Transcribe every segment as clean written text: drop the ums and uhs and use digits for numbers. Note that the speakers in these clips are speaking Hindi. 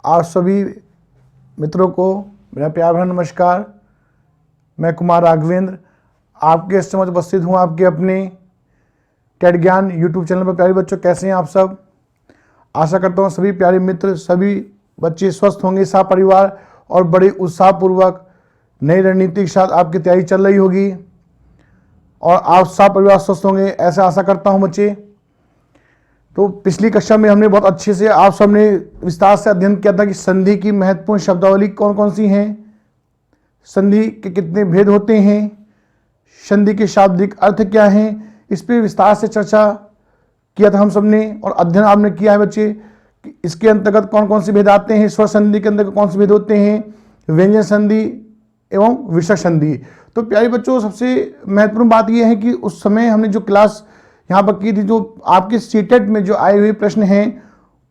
आप सभी मित्रों को मेरा प्यार भरा नमस्कार। मैं कुमार राघवेंद्र आपके समक्ष उपस्थित हूँ आपके अपने कैट ज्ञान यूट्यूब चैनल पर। प्यारे बच्चों, कैसे हैं आप सब? आशा करता हूँ सभी प्यारे मित्र, सभी बच्चे स्वस्थ होंगे, साथ परिवार और बड़े उत्साहपूर्वक नई रणनीति के साथ आपकी तैयारी चल रही होगी और आप सब परिवार स्वस्थ होंगे, ऐसा आशा करता हूँ बच्चे। तो पिछली कक्षा में हमने बहुत अच्छे से आप सबने विस्तार से अध्ययन किया था कि संधि की महत्वपूर्ण शब्दावली कौन कौन सी हैं, संधि के कितने भेद होते हैं, संधि के शाब्दिक अर्थ क्या हैं, इस पर विस्तार से चर्चा किया था हम सबने और अध्ययन आपने किया है बच्चे। कि इसके अंतर्गत कौन कौन से भेद आते हैं, स्वर संधि के अंतर्गत कौन से भेद होते हैं, व्यंजन संधि एवं विसर्ग संधि। तो प्यारे बच्चों, सबसे महत्वपूर्ण बात यह है कि उस समय हमने जो क्लास यहाँ पर की थी, जो आपके सीटेट में जो आए हुए प्रश्न हैं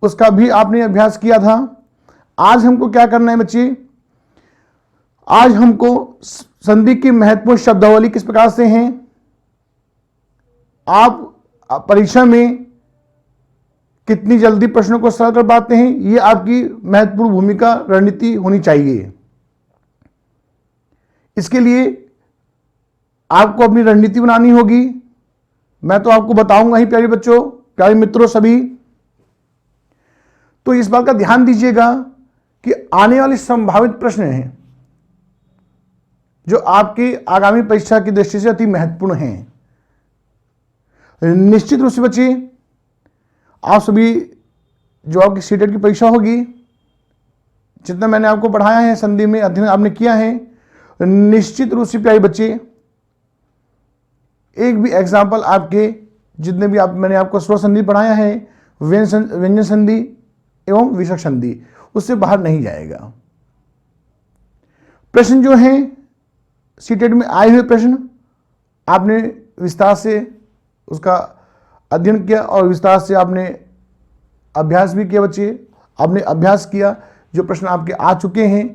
उसका भी आपने अभ्यास किया था। आज हमको क्या करना है बच्चे? आज हमको संधि की महत्वपूर्ण शब्दावली किस प्रकार से हैं, आप परीक्षा में कितनी जल्दी प्रश्नों को सरल कर पाते हैं, ये आपकी महत्वपूर्ण भूमिका रणनीति होनी चाहिए। इसके लिए आपको अपनी रणनीति बनानी होगी। मैं तो आपको बताऊंगा ही प्यारे बच्चों, प्यारे मित्रों सभी। तो इस बात का ध्यान दीजिएगा कि आने वाले संभावित प्रश्न हैं जो आपके आगामी परीक्षा की दृष्टि से अति महत्वपूर्ण हैं। निश्चित रूप से बच्चे, आप सभी जो आपकी सीटेट की परीक्षा होगी, जितना मैंने आपको पढ़ाया है, संधि में अध्ययन आपने किया है, निश्चित रूप से प्यारे बच्चे एक भी एग्जाम्पल आपके जितने भी मैंने आपको स्वर संधि पढ़ाया है, व्यंजन संधि एवं विसर्ग संधि, उससे बाहर नहीं जाएगा। प्रश्न जो हैं सीटेट में आए हुए प्रश्न आपने विस्तार से उसका अध्ययन किया और विस्तार से आपने अभ्यास भी किया बच्चे। आपने अभ्यास किया, जो प्रश्न आपके आ चुके हैं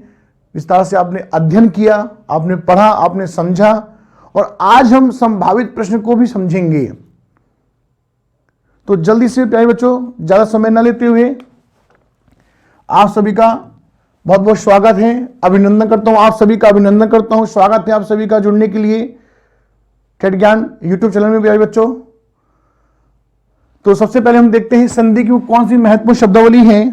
विस्तार से आपने अध्ययन किया, आपने पढ़ा, आपने समझा और आज हम संभावित प्रश्न को भी समझेंगे। तो जल्दी से प्यारे बच्चों, ज्यादा समय न लेते हुए आप सभी का बहुत बहुत स्वागत है, अभिनंदन करता हूं, आप सभी का अभिनंदन करता हूं। स्वागत है आप सभी का जुड़ने के लिए कैट ज्ञान यूट्यूब चैनल में प्यारे बच्चों। तो सबसे पहले हम देखते हैं संधि की कौन सी महत्वपूर्ण शब्दावली है।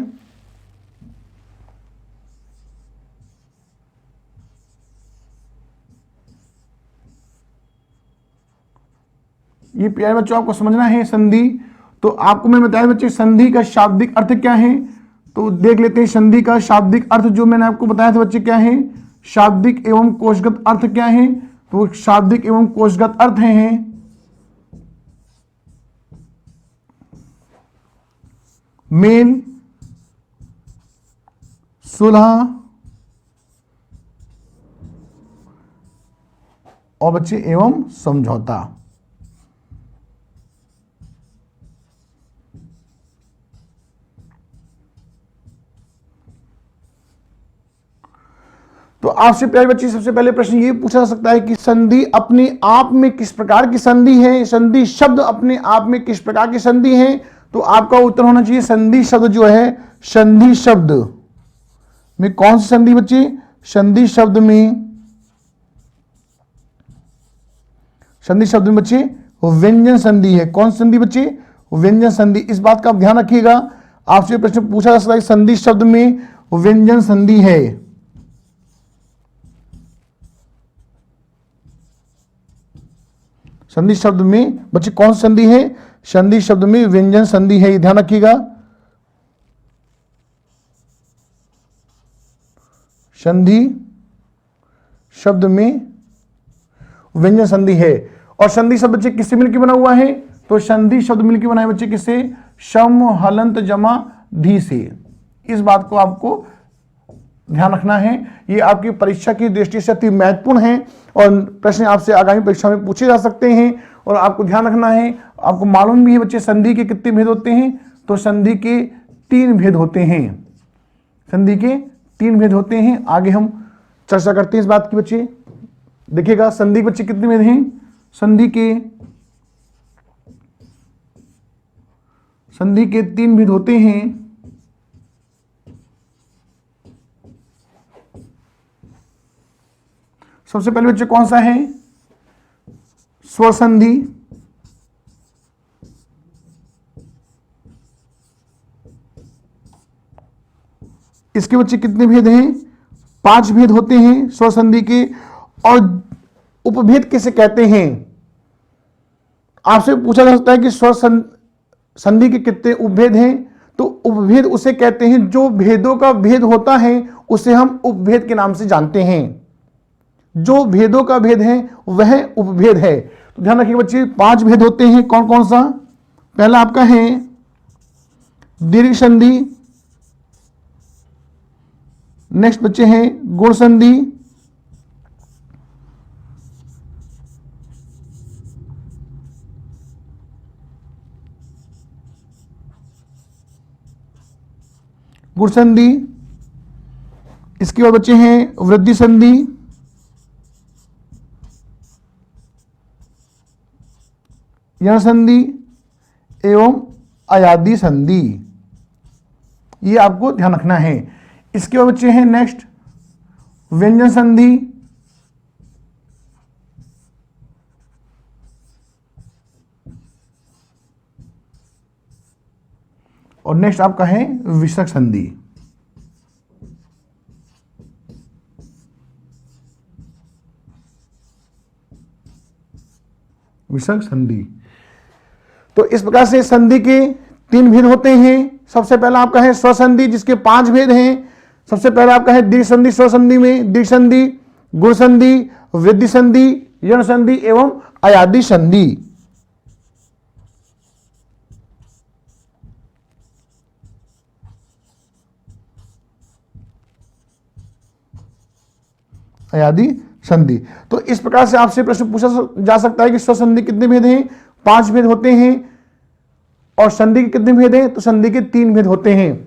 ये प्यारे बच्चों आपको समझना है संधि। तो आपको मैं बताया बच्चे संधि का शाब्दिक अर्थ क्या है, तो देख लेते हैं संधि का शाब्दिक अर्थ जो मैंने आपको बताया था बच्चे क्या है। शाब्दिक एवं कोशगत अर्थ क्या है, तो शाब्दिक एवं कोशगत अर्थ हैं मेल, सुलह और बच्चे एवं समझौता। तो आपसे प्यारे बच्चे सबसे पहले प्रश्न ये पूछा जा सकता है कि संधि अपने आप में किस प्रकार की संधि है, संधि शब्द अपने आप में किस प्रकार की संधि है। तो आपका उत्तर होना चाहिए संधि शब्द जो है, संधि शब्द में कौन सी संधि बच्चे? संधि शब्द में बच्चे व्यंजन संधि है। कौन सी संधि बच्चे? व्यंजन संधि। इस बात का ध्यान रखिएगा, आपसे प्रश्न पूछा जा सकता है संधि शब्द में व्यंजन संधि है। संधि शब्द में बच्चे कौन सी संधि है? संधि शब्द में व्यंजन संधि है, ये ध्यान रखिएगा। संधि शब्द में व्यंजन संधि है। और संधि शब्द बच्चे किससे मिलकर बना हुआ है? तो संधि शब्द मिलकर बना है बच्चे किससे? शम हलंत जमा धी से। इस बात को आपको ध्यान रखना है, ये आपकी परीक्षा की दृष्टि से अति महत्वपूर्ण है और प्रश्न आपसे आगामी परीक्षा में पूछे जा सकते हैं। और आपको ध्यान रखना है, आपको मालूम भी है बच्चे संधि के कितने भेद होते हैं, तो संधि के 3 भेद होते हैं। संधि के 3 भेद होते हैं। आगे हम चर्चा करते हैं इस बात की बच्चे। देखिएगा संधि बच्चे कितने भेद हैं। संधि के 3 भेद होते हैं। सबसे पहले बच्चे कौन सा है? स्वर संधि। इसके बच्चे कितने भेद हैं? 5 भेद होते हैं स्वर संधि के। और उपभेद किसे कहते हैं? आपसे पूछा जा सकता है कि स्वर संधि के कितने उपभेद हैं? तो उपभेद उसे कहते हैं जो भेदों का भेद होता है, उसे हम उपभेद के नाम से जानते हैं। जो भेदों का भेद है वह उपभेद है। तो ध्यान रखिए बच्चे, 5 भेद होते हैं। कौन कौन सा? पहला आपका है दीर्घ संधि। नेक्स्ट बच्चे हैं गुण संधि। गुण संधि। इसके बाद बच्चे हैं वृद्धि संधि। यण संधि एवं अयादि संधि। ये आपको ध्यान रखना है। इसके बाद बच्चे हैं नेक्स्ट व्यंजन संधि। और नेक्स्ट आपका है विसर्ग संधि। विसर्ग संधि। तो इस प्रकार से संधि के 3 भेद होते हैं। सबसे पहला आपका है स्वर संधि, जिसके 5 भेद हैं। सबसे पहला आपका है दीर्घ संधि। स्वर संधि में दीर्घ संधि, गुण संधि, वृद्धि संधि, यण संधि एवं अयादि संधि। अयादि संधि। तो इस प्रकार से आपसे प्रश्न पूछा जा सकता है कि स्वर संधि कितने भेद हैं? 5 भेद होते हैं। और संधि के कितने भेद हैं? तो संधि के 3 भेद होते हैं।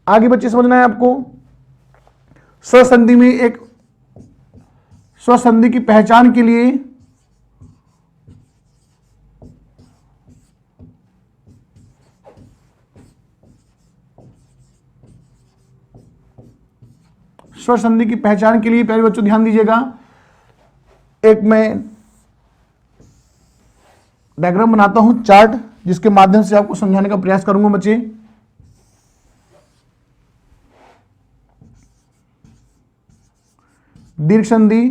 आगे बच्चे समझना है आपको। स्वर संधि में एक स्वर संधि की पहचान के लिए स्वर संधि की पहचान के लिए पहले बच्चों ध्यान दीजिएगा। एक मैं डायग्राम बनाता हूं, चार्ट, जिसके माध्यम से आपको समझाने का प्रयास करूंगा बच्चे। दीर्घ संधि,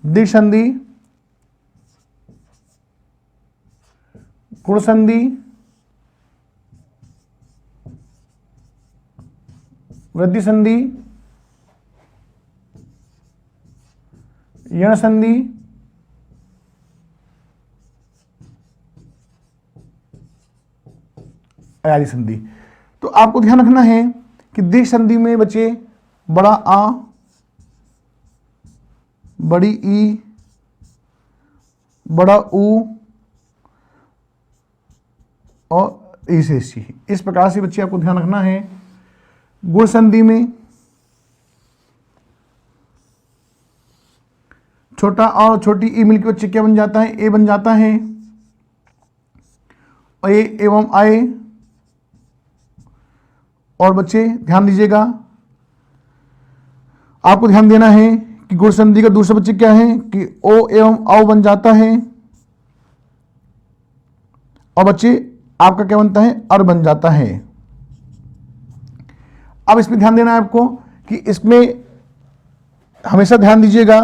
दीर्घ संधि, गुण संधि, वृद्धि संधि, यण संधि, अयादि संधि। तो आपको ध्यान रखना है कि दीर्घ संधि में बच्चे बड़ा आ, बड़ी ई, बड़ा ऊ और ई से सी, इस प्रकार से बच्चे आपको ध्यान रखना है। गुण संधि में छोटा और छोटी ई मिलकर बच्चे क्या बन जाता है? ए बन जाता है। ए एवं आए। और बच्चे ध्यान दीजिएगा, आपको ध्यान देना है कि गुण संधि का दूसरा बच्चे क्या है कि ओ एवं औ बन जाता है। और बच्चे आपका क्या बनता है? अर बन जाता है। अब इसमें ध्यान देना है आपको कि इसमें हमेशा ध्यान दीजिएगा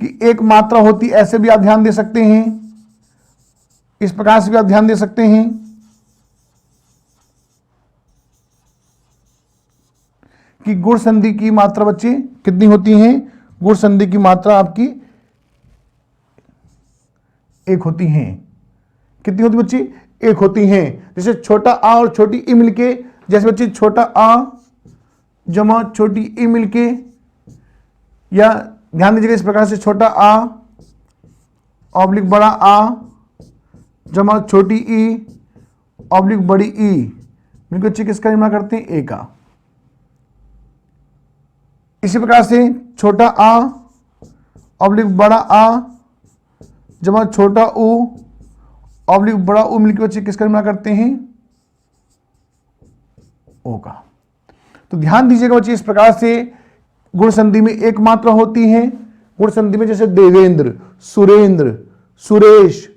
कि एक मात्रा होती, ऐसे भी आप ध्यान दे सकते हैं, इस प्रकार से भी आप ध्यान दे सकते हैं कि गुण संधि की मात्रा बच्चे कितनी होती हैं? गुण संधि की मात्रा आपकी 1 होती हैं। कितनी होती बच्ची? 1 होती हैं। जैसे छोटा आ और छोटी ई मिलके, जैसे बच्चे छोटा आ जमा छोटी ई मिलके, या ध्यान दीजिएगा इस प्रकार से छोटा आ ऑब्लिक बड़ा आ जमा छोटी ई ऑब्लिक बड़ी ई मिलकर बच्चे किसका निर्माण करते हैं? ए का। इसी प्रकार से छोटा आ ऑब्लिक बड़ा आ जमा छोटा ऊ ऑब्लिक बड़ा ऊ मिलकर बच्चे किसका निर्माण करते हैं? ओ का। तो ध्यान दीजिएगा बच्चे, इस प्रकार से गुण संधि में एक मात्रा होती है। गुण संधि में जैसे देवेंद्र, सुरेंद्र, सुरेश,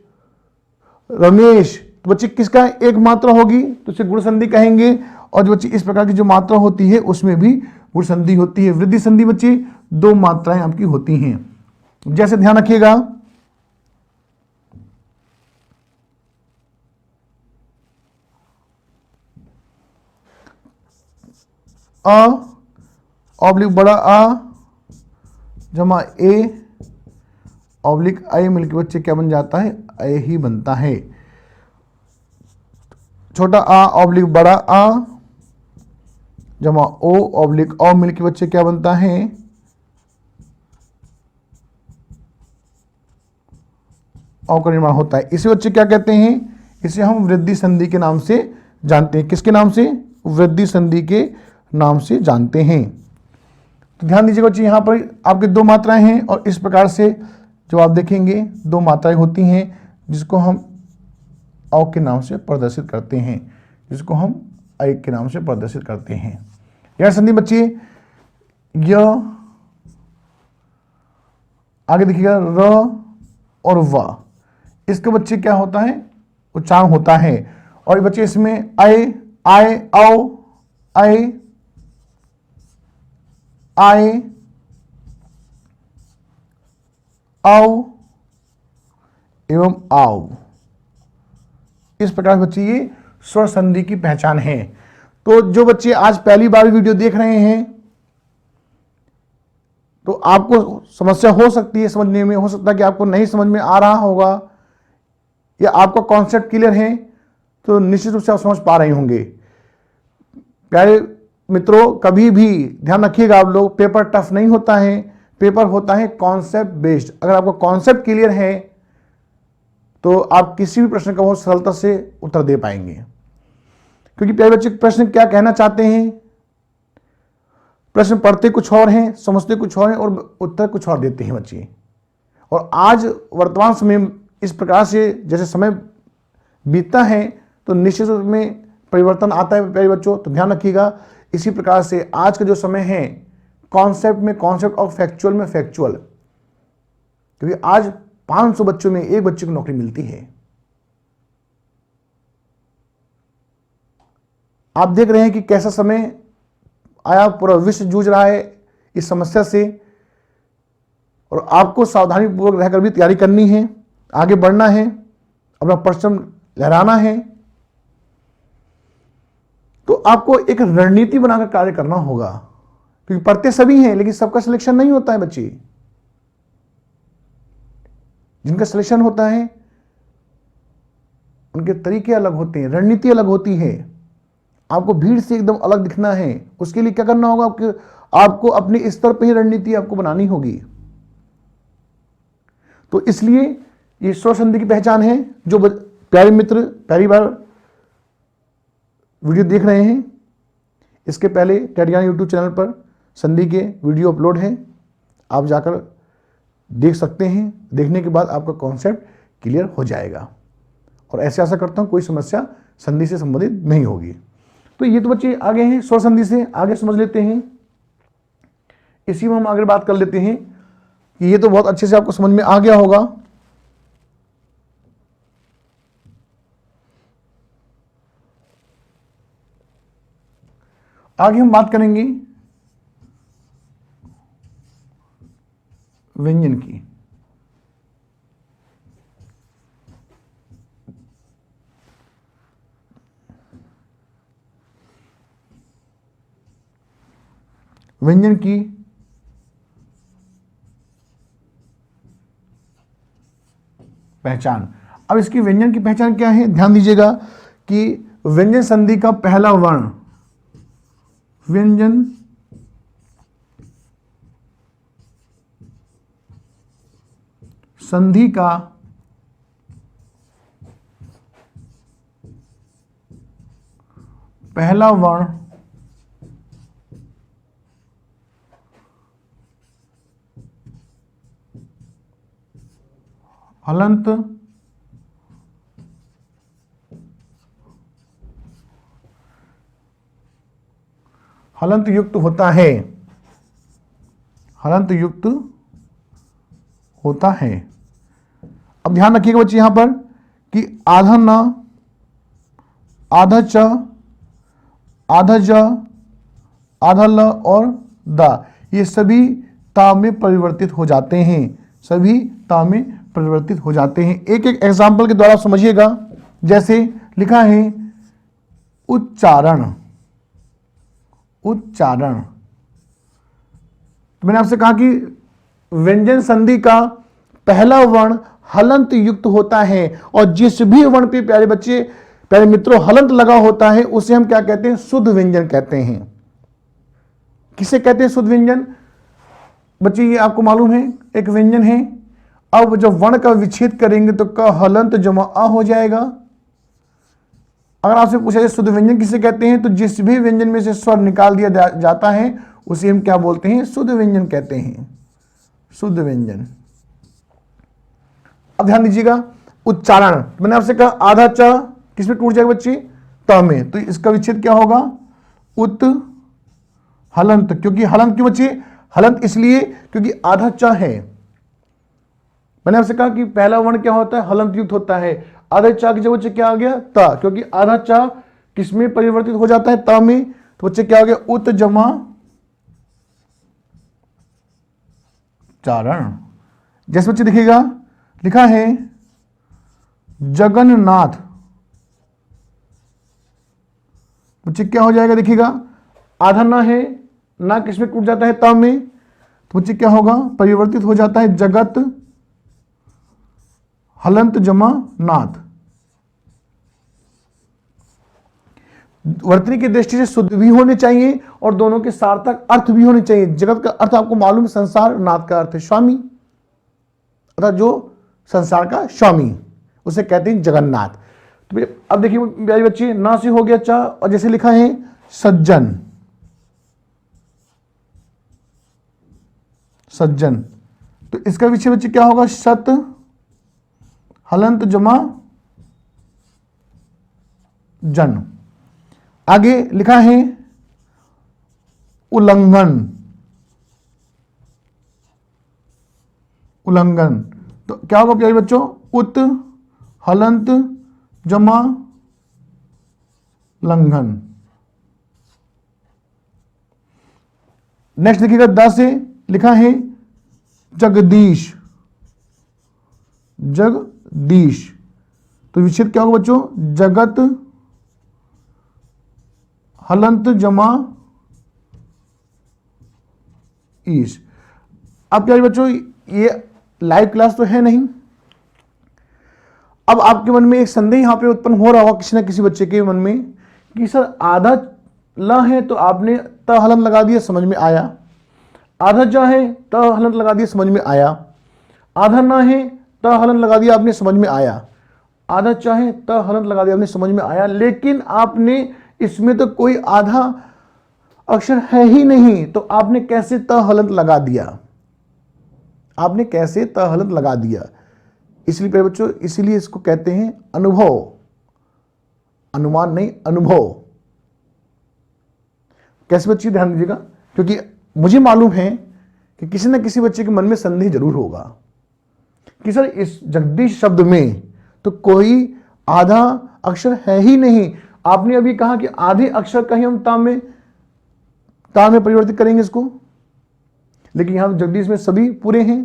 रमेश, तो बच्चे किसका एक मात्रा होगी तो उसे गुण संधि कहेंगे। और जो बच्चे इस प्रकार की जो मात्रा होती है उसमें भी गुण संधि होती है। वृद्धि संधि बच्चे दो मात्राएं आपकी होती हैं। जैसे ध्यान रखिएगा, अ ऑब्लिक बड़ा आ जमा ए ऑब्लिक आई मिलकर बच्चे क्या बन जाता है? ए ही बनता है। छोटा आ ऑब्लिक बड़ा आ जमा ओ ऑब्लिक ओ मिलकर बच्चे क्या बनता है? औ का निर्माण होता है। इसे बच्चे क्या कहते हैं? इसे हम वृद्धि संधि के नाम से जानते हैं। किसके नाम से? वृद्धि संधि के नाम से जानते हैं। तो ध्यान दीजिएगा बच्चे, यहां पर आपके दो मात्राएं हैं और इस प्रकार से जो आप देखेंगे दो मात्राएं होती हैं जिसको हम औ के नाम से प्रदर्शित करते हैं, जिसको हम ऐ के नाम से प्रदर्शित करते हैं। यह संधि बच्चे य, आगे देखिएगा र और व, इसके बच्चे क्या होता है? उच्चारण होता है। और बच्चे इसमें ऐ, आए, औ, ऐ, आए, औ एवं आओ, इस प्रकार बच्चे ये स्वर संधि की पहचान है। तो जो बच्चे आज पहली बार वीडियो देख रहे हैं तो आपको समस्या हो सकती है समझने में, हो सकता है कि आपको नहीं समझ में आ रहा होगा या आपका कॉन्सेप्ट क्लियर है, तो निश्चित रूप से आप समझ पा रहे होंगे। प्यारे मित्रों, कभी भी ध्यान रखिएगा आप लोग, पेपर टफ नहीं होता है, पेपर होता है कॉन्सेप्ट बेस्ड। अगर आपको कॉन्सेप्ट क्लियर है तो आप किसी भी प्रश्न का बहुत सरलता से उत्तर दे पाएंगे। क्योंकि प्यारे बच्चे, प्रश्न क्या कहना चाहते हैं, प्रश्न पढ़ते कुछ और हैं, समझते कुछ और हैं और उत्तर कुछ और देते हैं बच्चे। और आज वर्तमान समय इस प्रकार से जैसे समय बीतता है तो निश्चित रूप में परिवर्तन आता है प्यारे बच्चों। तो ध्यान रखिएगा, इसी प्रकार से आज का जो समय है कॉन्सेप्ट में कॉन्सेप्ट और फैक्चुअल में फैक्चुअल, क्योंकि आज 500 बच्चों में एक बच्चे को नौकरी मिलती है। आप देख रहे हैं कि कैसा समय आया, पूरा विश्व जूझ रहा है इस समस्या से और आपको सावधानी पूर्वक रहकर भी तैयारी करनी है, आगे बढ़ना है, अपना परचम लहराना है। तो आपको एक रणनीति बनाकर कार्य करना होगा, क्योंकि पढ़ते सभी हैं लेकिन सबका सिलेक्शन नहीं होता है बच्चे। जिनका सिलेक्शन होता है उनके तरीके अलग होते हैं, रणनीति अलग होती है। आपको भीड़ से एकदम अलग दिखना है, उसके लिए क्या करना होगा? आपको अपने स्तर पर ही रणनीति आपको बनानी होगी। तो इसलिए ये स्वर संधि की पहचान है। जो प्यारे मित्र पहली बार वीडियो देख रहे हैं, इसके पहले टेड ज्ञान यूट्यूब चैनल पर संधि के वीडियो अपलोड है, आप जाकर देख सकते हैं। देखने के बाद आपका कॉन्सेप्ट क्लियर हो जाएगा और ऐसे आशा करता हूं कोई समस्या संधि से संबंधित नहीं होगी। तो ये तो बच्चे आगे हैं, स्वर संधि से आगे समझ लेते हैं। इसी में हम आगे बात कर लेते हैं कि ये तो बहुत अच्छे से आपको समझ में आ गया होगा। आगे हम बात करेंगे व्यंजन की। व्यंजन की पहचान। अब इसकी व्यंजन की पहचान क्या है? ध्यान दीजिएगा कि व्यंजन संधि का पहला वर्ण, व्यंजन संधि का पहला वर्ण हलंत हलंत युक्त होता है, हलंत युक्त होता है। अब ध्यान रखिएगा बच्चे यहां पर कि आधा न, आधा च, आधा ज, आधा ल और द, ये सभी ता में परिवर्तित हो जाते हैं, सभी ता में परिवर्तित हो जाते हैं। एक एक एग्जाम्पल के द्वारा समझिएगा। जैसे लिखा है उच्चारण, उच्चारण। तो मैंने आपसे कहा कि व्यंजन संधि का पहला वर्ण हलंत युक्त होता है, और जिस भी वर्ण पे प्यारे बच्चे, प्यारे मित्रों, हलंत लगा होता है उसे हम क्या कहते हैं? शुद्ध व्यंजन कहते हैं। किसे कहते हैं शुद्ध व्यंजन? बच्चे ये आपको मालूम है एक व्यंजन है। अब जब वर्ण का विच्छेद करेंगे तो क हलंत जमा अ हो जाएगा। अगर आपसे पूछा जाए शुद्ध व्यंजन किसे कहते हैं, तो जिस भी व्यंजन में से स्वर निकाल दिया जाता है उसे हम क्या बोलते हैं? शुद्ध व्यंजन कहते हैं, शुद्ध व्यंजन। अब ध्यान दीजिएगा, उच्चारण। मैंने आपसे कहा आधा च किसमें टूट जाएगा बच्चे? त में। तो इसका विच्छेद क्या होगा? उत हलंत। क्योंकि हलंत क्यों बच्चे? हलंत इसलिए क्योंकि आधा च है। मैंने आपसे कहा कि पहला वर्ण क्या होता है? हलंत युक्त होता है। आधा च की जगह बच्चे क्या आ गया? त। क्योंकि आधा च किसमें परिवर्तित हो जाता है? त में। तो बच्चे क्या हो गया? उत जमा चारण। जैसे बच्चे देखिएगा लिखा है जगन्नाथ। बच्चे क्या हो जाएगा? देखिएगा आधा ना है, ना किसमें टूट जाता है? त में। तो बच्चे क्या होगा? परिवर्तित हो जाता है जगत हलंत जमा नाथ। वर्तनी की दृष्टि से शुद्ध भी होने चाहिए और दोनों के सार्थक अर्थ भी होने चाहिए। जगत का अर्थ आपको मालूम है संसार, नाथ का अर्थ है स्वामी, अर्थात जो संसार का स्वामी, उसे कहते हैं जगन्नाथ। तो अब देखिए प्यारे बच्चे, ना से हो गया चा, और जैसे लिखा है सज्जन, सज्जन। तो इसका विषय बच्चे क्या होगा? शत हलंत जमा जन। आगे लिखा है उल्लंघन, उल्लंघन। तो क्या होगा प्यारे बच्चों? उत हलंत जमा लंघन। नेक्स्ट देखिएगा द से लिखा है जगदीश, जगदीश। तो विच्छेद क्या होगा बच्चों? जगत हलंत जमा ईश। अब प्यारे बच्चों ये लाइव क्लास तो है नहीं, अब आपके मन में एक संदेह यहां पे उत्पन्न हो रहा होगा किसी ना किसी बच्चे के मन में कि सर आधा ल है तो आपने त हलंत लगा दिया, समझ में आया। आधा ज है त हलंत लगा दिया, समझ में आया। आधा न है त हलंत लगा दिया, आपने समझ में आया। आधा च है त हलंत लगा दिया, आपने समझ में आया। लेकिन आपने इसमें तो कोई आधा अक्षर है ही नहीं, तो आपने कैसे त हलंत लगा दिया? आपने कैसे त हलंत लगा दिया? इसलिए प्यारे बच्चों, इसीलिए इसको कहते हैं अनुभव, अनुमान नहीं, अनुभव। कैसे बच्चे? ध्यान दीजिएगा, क्योंकि मुझे मालूम है कि किसी न किसी बच्चे के मन में संदेह जरूर होगा कि सर इस जगदीश शब्द में तो कोई आधा अक्षर है ही नहीं। आपने अभी कहा कि आधे अक्षर का ही हम ता में परिवर्तित करेंगे इसको, लेकिन यहां जगदीश में सभी पूरे हैं।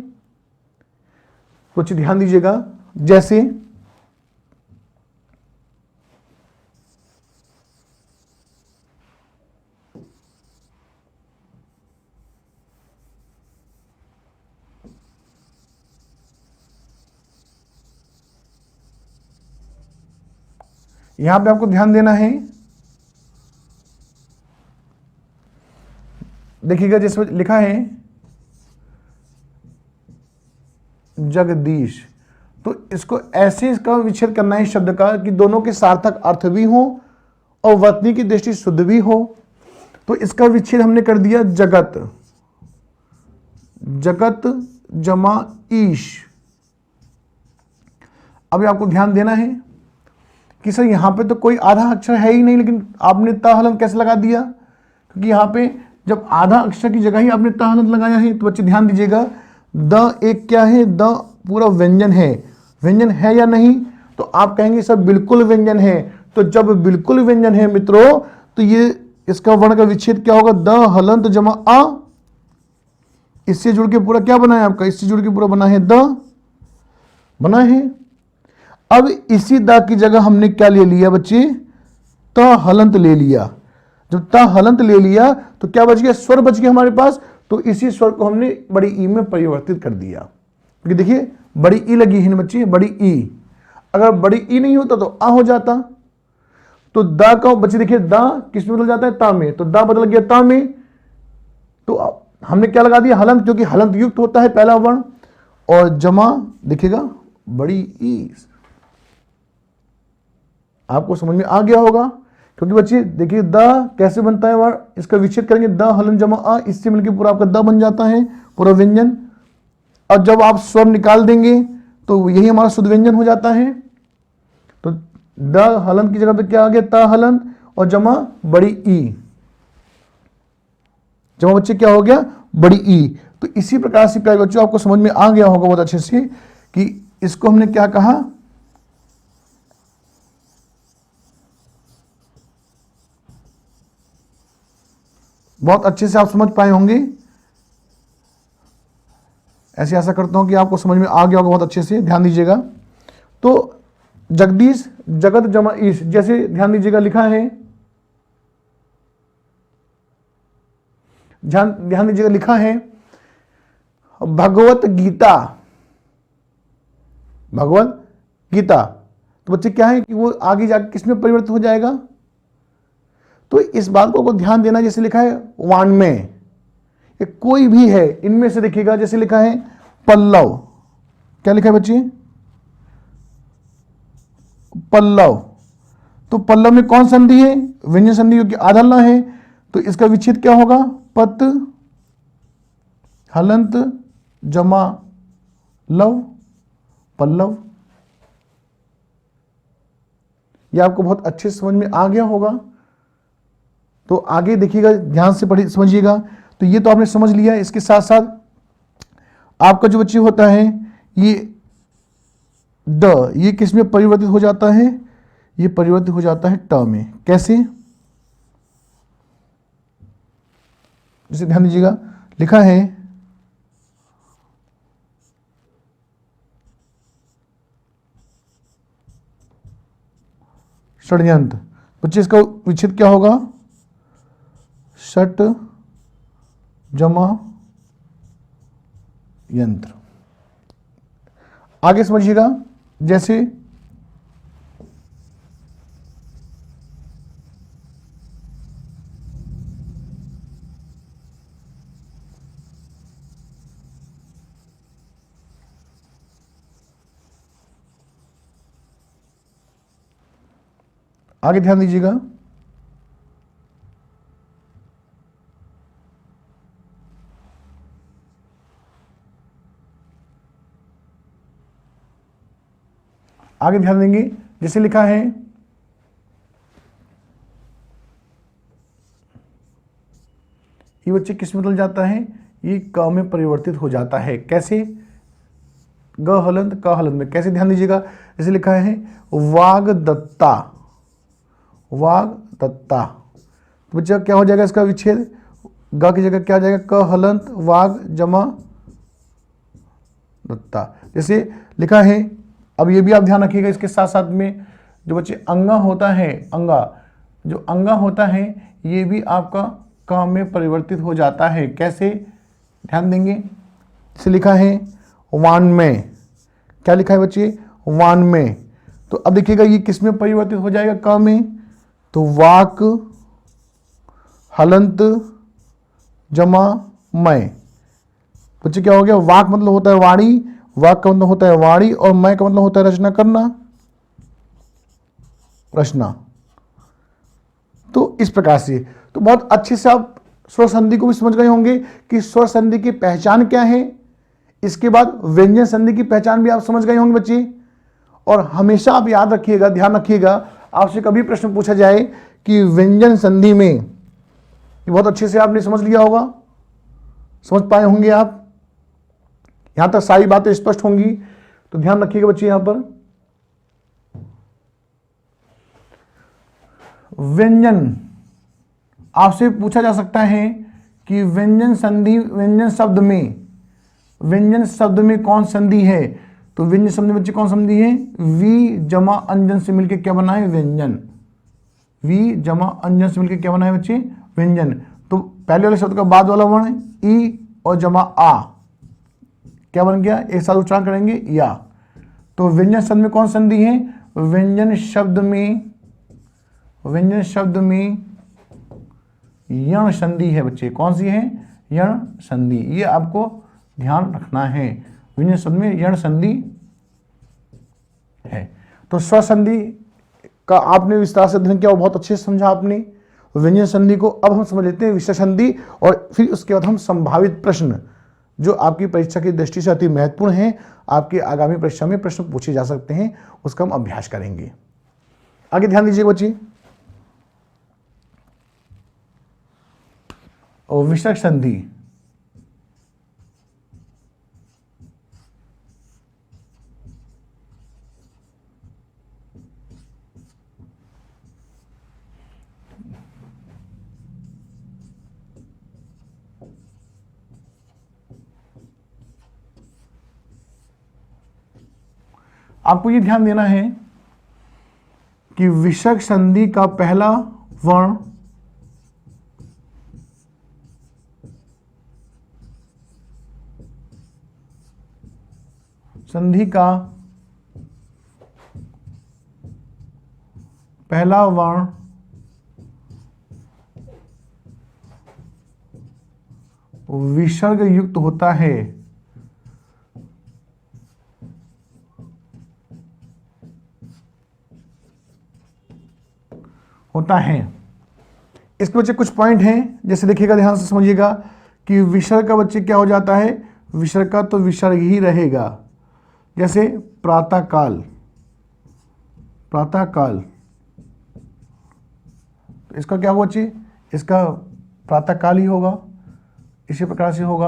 कुछ ध्यान दीजिएगा, जैसे यहां पे आपको ध्यान देना है। देखिएगा जिसमें लिखा है जगदीश, तो इसको ऐसे इसका विच्छेद करना है शब्द का कि दोनों के सार्थक अर्थ भी हो और वर्तनी की दृष्टि शुद्ध भी हो। तो इसका विच्छेद हमने कर दिया जगत, जगत जमा ईश। अभी आपको ध्यान देना है कि सर यहाँ पे तो कोई आधा अक्षर है ही नहीं, लेकिन आपने त हलंत कैसे लगा दिया? क्योंकि यहाँ पे जब आधा अक्षर की जगह ही आपने त हलंत लगाया है, तो बच्चे ध्यान दीजिएगा, द एक क्या है? द पूरा व्यंजन है। व्यंजन है या नहीं? तो आप कहेंगे सर बिल्कुल व्यंजन है। तो जब बिल्कुल व्यंजन है मित्रों, तो ये इसका वर्ण का विच्छेद क्या होगा? द हलंत जमा अ। इससे जुड़ के पूरा क्या बना है आपका? इससे जुड़ के पूरा बना है द, बना है। अब इसी द की जगह हमने क्या ले लिया बच्चे? त हलंत ले लिया। जब त हलंत ले लिया तो क्या बच गया? स्वर बच गया हमारे पास। तो इसी स्वर को हमने बड़ी ई में परिवर्तित कर दिया। क्योंकि देखिए बड़ी ई लगी है ना बच्चे, बड़ी ई। अगर बड़ी ई नहीं होता तो आ हो जाता। तो द का बच्चे देखिए द किस में बदल जाता है? ता में। तो द बदल गया ता में। तो हमने क्या लगा दिया? हलंत, क्योंकि हलंत युक्त होता है पहला वर्ण। और जमा देखिएगा बड़ी ई। आपको समझ में आ गया होगा। क्योंकि बच्चे देखिए द कैसे बनता है वर्ण, इसका विच्छेद करेंगे द हलंत जमा अ, इससे मिलकर पूरा आपका द बन जाता है, पूरा व्यंजन। और जब आप स्वर निकाल देंगे तो यही हमारा शुद्ध व्यंजन हो जाता है। तो द हलंत की जगह पे क्या आ गया? त हलंत और जमा बड़ी ई। जमा बच्चे क्या हो गया? बड़ी ई। तो इसी प्रकार से प्यारे बच्चों आपको समझ में आ गया होगा बहुत अच्छे से कि इसको हमने क्या कहा? बहुत अच्छे से आप समझ पाए होंगे, ऐसे आशा करता हूं कि आपको समझ में आ गया होगा बहुत अच्छे से। ध्यान दीजिएगा। तो जगदीश जगत जमा ईश, जैसे ध्यान दीजिएगा लिखा है, ध्यान दीजिएगा लिखा है भगवत गीता। भगवत गीता। तो बच्चे क्या है कि वो आगे जाके किसमें परिवर्तित हो जाएगा? तो इस बात को ध्यान देना, जैसे लिखा है वाण्मय, ये कोई भी है इनमें से देखिएगा, जैसे लिखा है पल्लव। क्या लिखा है बच्चे? पल्लव। तो पल्लव में कौन संधि है? व्यंजन संधि, क्योंकि आधा ल है। तो इसका विच्छेद क्या होगा? पत हलंत जमा लव, पल्लव। यह आपको बहुत अच्छे से समझ में आ गया होगा। तो आगे देखिएगा, ध्यान से पढ़िए, समझिएगा। तो ये तो आपने समझ लिया। इसके साथ साथ आपका जो बच्चे होता है ये द, ये किस में परिवर्तित हो जाता है? ये परिवर्तित हो जाता है ट में। कैसे? जैसे ध्यान दीजिएगा लिखा है षड्यंत्र। बच्चे इसका विच्छेद क्या होगा? षट जमा यंत्र। आगे समझिएगा, जैसे आगे ध्यान दीजिएगा, आगे ध्यान देंगे, जैसे लिखा है ये बच्चे किस में बदल जाता है? ये क में परिवर्तित हो जाता है। कैसे? ग हलंत क हलंत में। कैसे? ध्यान दीजिएगा, जैसे लिखा है वागदत्ता। वागदत्ता। तो बच्चा क्या हो जाएगा इसका विच्छेद? ग की जगह क्या आ जाएगा? क हलंत वाग जमा दत्ता। जैसे लिखा है, अब ये भी आप ध्यान रखिएगा, इसके साथ साथ में जो बच्चे अंगा होता है, अंगा, जो अंगा होता है ये भी आपका क में परिवर्तित हो जाता है। कैसे? ध्यान देंगे, जैसे लिखा है वाण्मय। क्या लिखा है बच्चे? वाण्मय। तो अब देखिएगा ये किस में परिवर्तित हो जाएगा? क में। तो वाक हलंत जमा मय। बच्चे क्या हो गया? वाक मतलब होता है वाणी, वाक का मतलब होता है वाणी, और मय का मतलब होता है रचना करना, रचना। तो इस प्रकार से तो बहुत अच्छे से आप स्वर संधि को भी समझ गए होंगे कि स्वर संधि की पहचान क्या है। इसके बाद व्यंजन संधि की पहचान भी आप समझ गए होंगे बच्चे। और हमेशा आप याद रखिएगा, ध्यान रखिएगा, आपसे कभी प्रश्न पूछा जाए कि व्यंजन संधि में, ये बहुत अच्छे से आपने समझ लिया होगा, समझ पाए होंगे आप, यहां तक सारी बातें स्पष्ट होंगी। तो ध्यान रखिएगा बच्चे, यहां पर व्यंजन आपसे पूछा जा सकता है कि व्यंजन संधि, व्यंजन शब्द में कौन संधि है। तो व्यंजन शब्द में बच्चे कौन संधि है? वी जमा अंजन से मिलकर क्या बना है? व्यंजन। वी जमा अंजन से मिलकर क्या बना है बच्चे? व्यंजन। तो पहले वाले शब्द का बाद वाला वर्ण ई और जमा आ क्या बन गया? एक साथ उच्चारण करेंगे या। तो व्यंजन शब्द में कौन संधि है? व्यंजन शब्द में यण संधि है बच्चे। कौन सी है? यण संधि। ये आपको ध्यान रखना है, व्यंजन शब्द में यण संधि है। तो स्वर संधि का आपने विस्तार से अध्ययन किया और बहुत अच्छे से समझा आपने व्यंजन संधि को। अब हम समझ लेते हैं विषय संधि, और फिर उसके बाद हम संभावित प्रश्न जो आपकी परीक्षा की दृष्टि से अति महत्वपूर्ण है, आपके आगामी परीक्षा में प्रश्न पूछे जा सकते हैं, उसका हम अभ्यास करेंगे। आगे ध्यान दीजिए बच्चे, और विषय संधि। आपको ये ध्यान देना है कि विषय संधि का पहला वर्ण संधि का पहला वर्ण विसर्ग युक्त होता है। इसके बच्चे कुछ पॉइंट हैं, जैसे देखिएगा, ध्यान से समझिएगा कि विसर्ग का बच्चे क्या हो जाता है? विसर्ग का तो विसर्ग ही रहेगा। जैसे प्रातःकाल, इसका क्या होगा बच्चे? इसका प्रातःकाल ही होगा। इसी प्रकार से होगा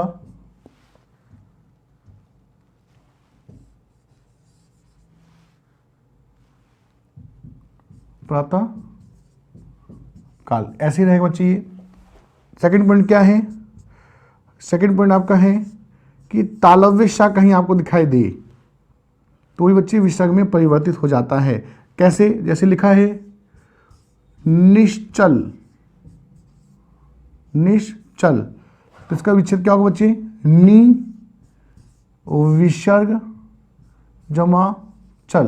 प्रातः काल, ऐसे ही रहेगा बच्चे। ये सेकंड पॉइंट क्या है? सेकंड पॉइंट आपका है कि तालव्य सा कहीं आपको दिखाई दे तो वही बच्चे विसर्ग में परिवर्तित हो जाता है। कैसे? जैसे लिखा है निश्चल, तो इसका विच्छेद क्या होगा बच्चे? नी विसर्ग जमा चल।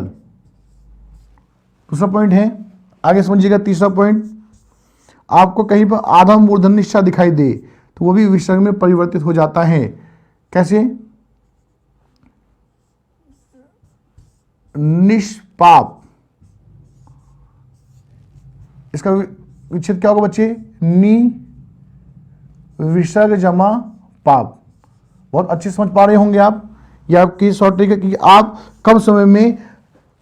दूसरा पॉइंट है, आगे समझिएगा। तीसरा पॉइंट, आपको कहीं पर आधा मूर्धन्य सा दिखाई दे तो वो भी विसर्ग में परिवर्तित हो जाता है। कैसे? निष्पाप, इसका विच्छेद क्या होगा बच्चे? नी विसर्ग जमा पाप। बहुत अच्छे समझ पा रहे होंगे आप। यह आपकी शॉर्ट ट्रिक है कि आप कम समय में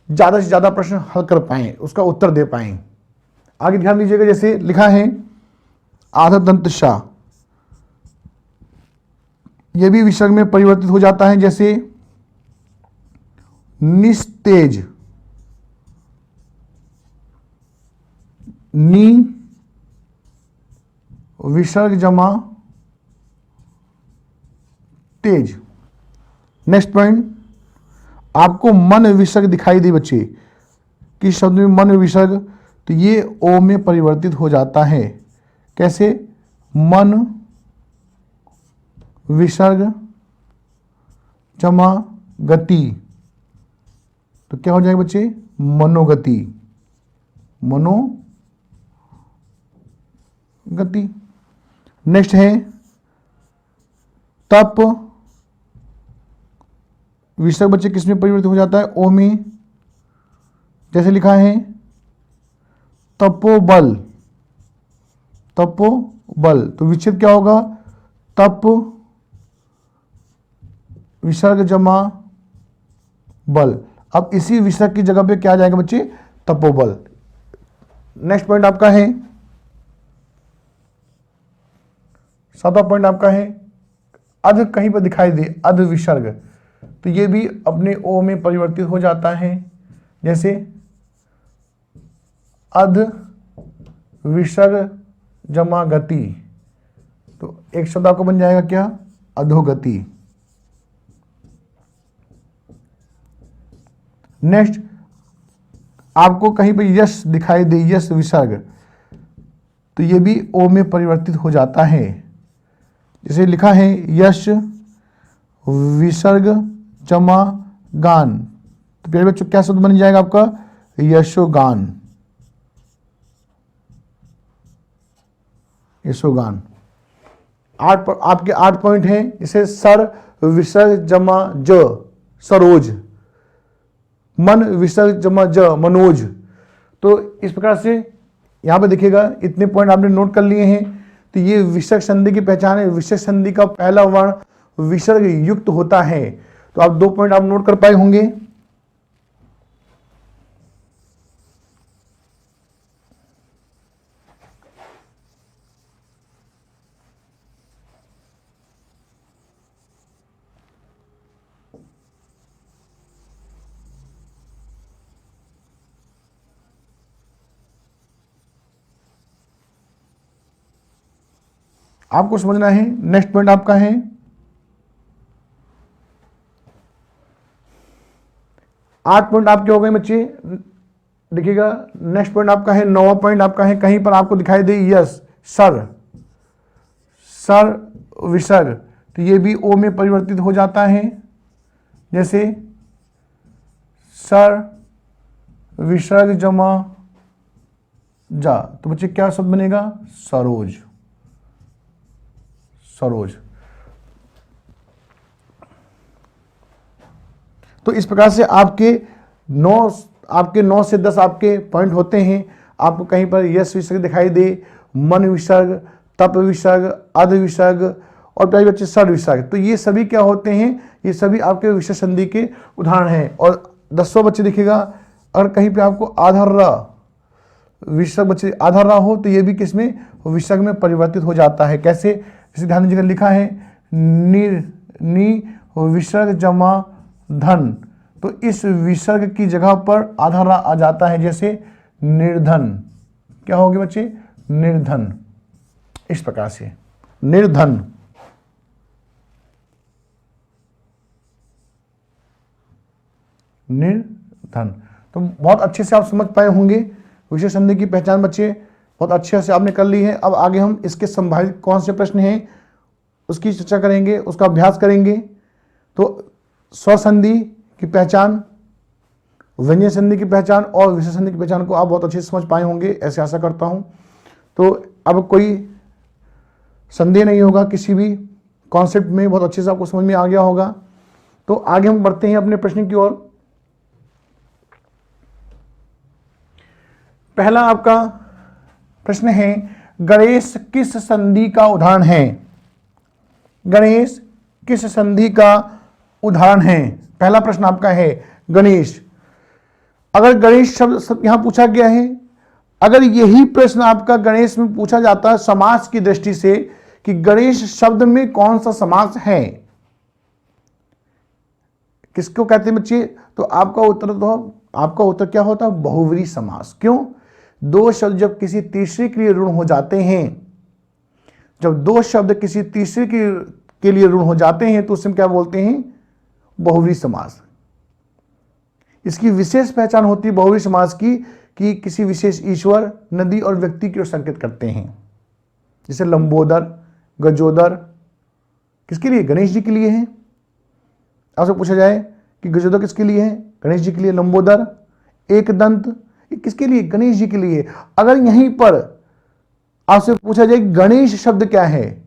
ज्यादा से ज्यादा प्रश्न हल कर पाएं, उसका उत्तर दे पाएं। आगे ध्यान दीजिएगा, जैसे लिखा है आधा दंत शाह, यह भी विसर्ग में परिवर्तित हो जाता है। जैसे निस्तेज, नी विसर्ग जमा तेज। नेक्स्ट पॉइंट, आपको मन विसर्ग दिखाई दे बच्चे, किस शब्द में मन विसर्ग? तो ये ओ में परिवर्तित हो जाता है। कैसे? मन विसर्ग जमा गति, तो क्या हो जाएगा बच्चे? मनोगति, मनोगति। नेक्स्ट है तप विसर्ग बच्चे किस में परिवर्तित हो जाता है? ओ में। जैसे लिखा है तपोबल, तो विच्छेद क्या होगा? तप विसर्ग जमा बल। अब इसी विसर्ग की जगह पे क्या आ जाएगा बच्चे, तपोबल। नेक्स्ट पॉइंट आपका है, 7वां पॉइंट आपका है, अध कहीं पर दिखाई दे, अध विसर्ग, तो ये भी अपने ओ में परिवर्तित हो जाता है। जैसे अध विसर्ग जमा गति, तो एक शब्द आपको बन जाएगा क्या, अधोगति। नेक्स्ट, आपको कहीं पर यश दिखाई दे, यश विसर्ग, तो ये भी ओ में परिवर्तित हो जाता है। जैसे लिखा है यश विसर्ग जमा गान, तो प्यारे बच्चों क्या शब्द बन जाएगा आपका, यशोगान, यशोगान। आपके 8 पॉइंट हैं। जैसे सर विसर्ग जमा ज, सरोज, मन विसर्ग जमा ज, मनोज। तो इस प्रकार से यहां पे देखिएगा, इतने पॉइंट आपने नोट कर लिए हैं। तो ये विसर्ग संधि की पहचान है। विसर्ग संधि का पहला वर्ण विसर्ग युक्त होता है। तो आप 2 पॉइंट आप नोट कर पाए होंगे। आपको समझना है। नेक्स्ट पॉइंट आपका है, आठ पॉइंट आपके हो गए बच्चे। देखिएगा नेक्स्ट पॉइंट आपका है, 9वां पॉइंट आपका है, कहीं पर आपको दिखाई दे यस, सर, सर विसर्ग, तो ये भी ओ में परिवर्तित हो जाता है। जैसे सर विसर्ग जमा जा, तो बच्चे क्या शब्द बनेगा, सरोज, सरोज। तो इस प्रकार से आपके 9 से 10 आपके पॉइंट होते हैं। आपको कहीं पर यश विसर्ग दिखाई दे, मन विसर्ग, तप विसर्ग, अध विसर्ग और प्यारे बच्चे सर विसर्ग, तो ये सभी क्या होते हैं, ये सभी आपके विसर्ग संधि के उदाहरण हैं। और 10वां बच्चे देखिएगा, अगर कहीं पे आपको आधार विसर्ग बच्चे आधार हो, तो ये भी किसमें, विसर्ग में परिवर्तित हो जाता है। कैसे, जैसे ध्यान दीजिएगा, लिखा है नि विसर्ग जमा धन, तो इस विसर्ग की जगह पर आधार आ जाता है। जैसे निर्धन, क्या होगे बच्चे, निर्धन। इस प्रकार से निर्धन, निर्धन। तो बहुत अच्छे से आप समझ पाए होंगे विशेष संधि की पहचान बच्चे, बहुत अच्छे से आपने कर ली है। अब आगे हम इसके संभावित कौन से प्रश्न हैं उसकी चर्चा करेंगे, उसका अभ्यास करेंगे। तो स्वसंधि की पहचान, व्यंजन संधि की पहचान और विशेष संधि की पहचान को आप बहुत अच्छे से समझ पाए होंगे, ऐसे आशा करता हूं। तो अब कोई संदेह नहीं होगा, किसी भी कॉन्सेप्ट में बहुत अच्छे से आपको समझ में आ गया होगा। तो आगे हम बढ़ते हैं अपने प्रश्न की ओर। पहला आपका प्रश्न है, गणेश किस संधि का उदाहरण है, गणेश किस संधि का उदाहरण है। पहला प्रश्न आपका है गणेश। अगर गणेश शब्द यहां पूछा गया है, अगर यही प्रश्न आपका गणेश में पूछा जाता है समास की दृष्टि से कि गणेश शब्द में कौन सा समास है, किसको कहते हैं बच्चे, तो आपका उत्तर क्या होता है, बहुव्रीहि समास। क्यों, दो शब्द जब किसी तीसरे के लिए ऋण हो जाते हैं, जब दो शब्द किसी तीसरे के लिए ऋण हो जाते हैं तो उसमें क्या बोलते हैं, बहुव्रीहि समास। इसकी विशेष पहचान होती है बहुव्रीहि समास की कि किसी विशेष ईश्वर, नदी और व्यक्ति की ओर संकेत करते हैं। जैसे लंबोदर, गजोदर, किसके लिए, गणेश जी के लिए है। आपसे पूछा जाए कि गजोदर किसके लिए है, गणेश जी के लिए। लंबोदर, एक दंत, किसके लिए, गणेश जी के लिए। अगर यहीं पर आपसे पूछा जाए गणेश शब्द क्या है,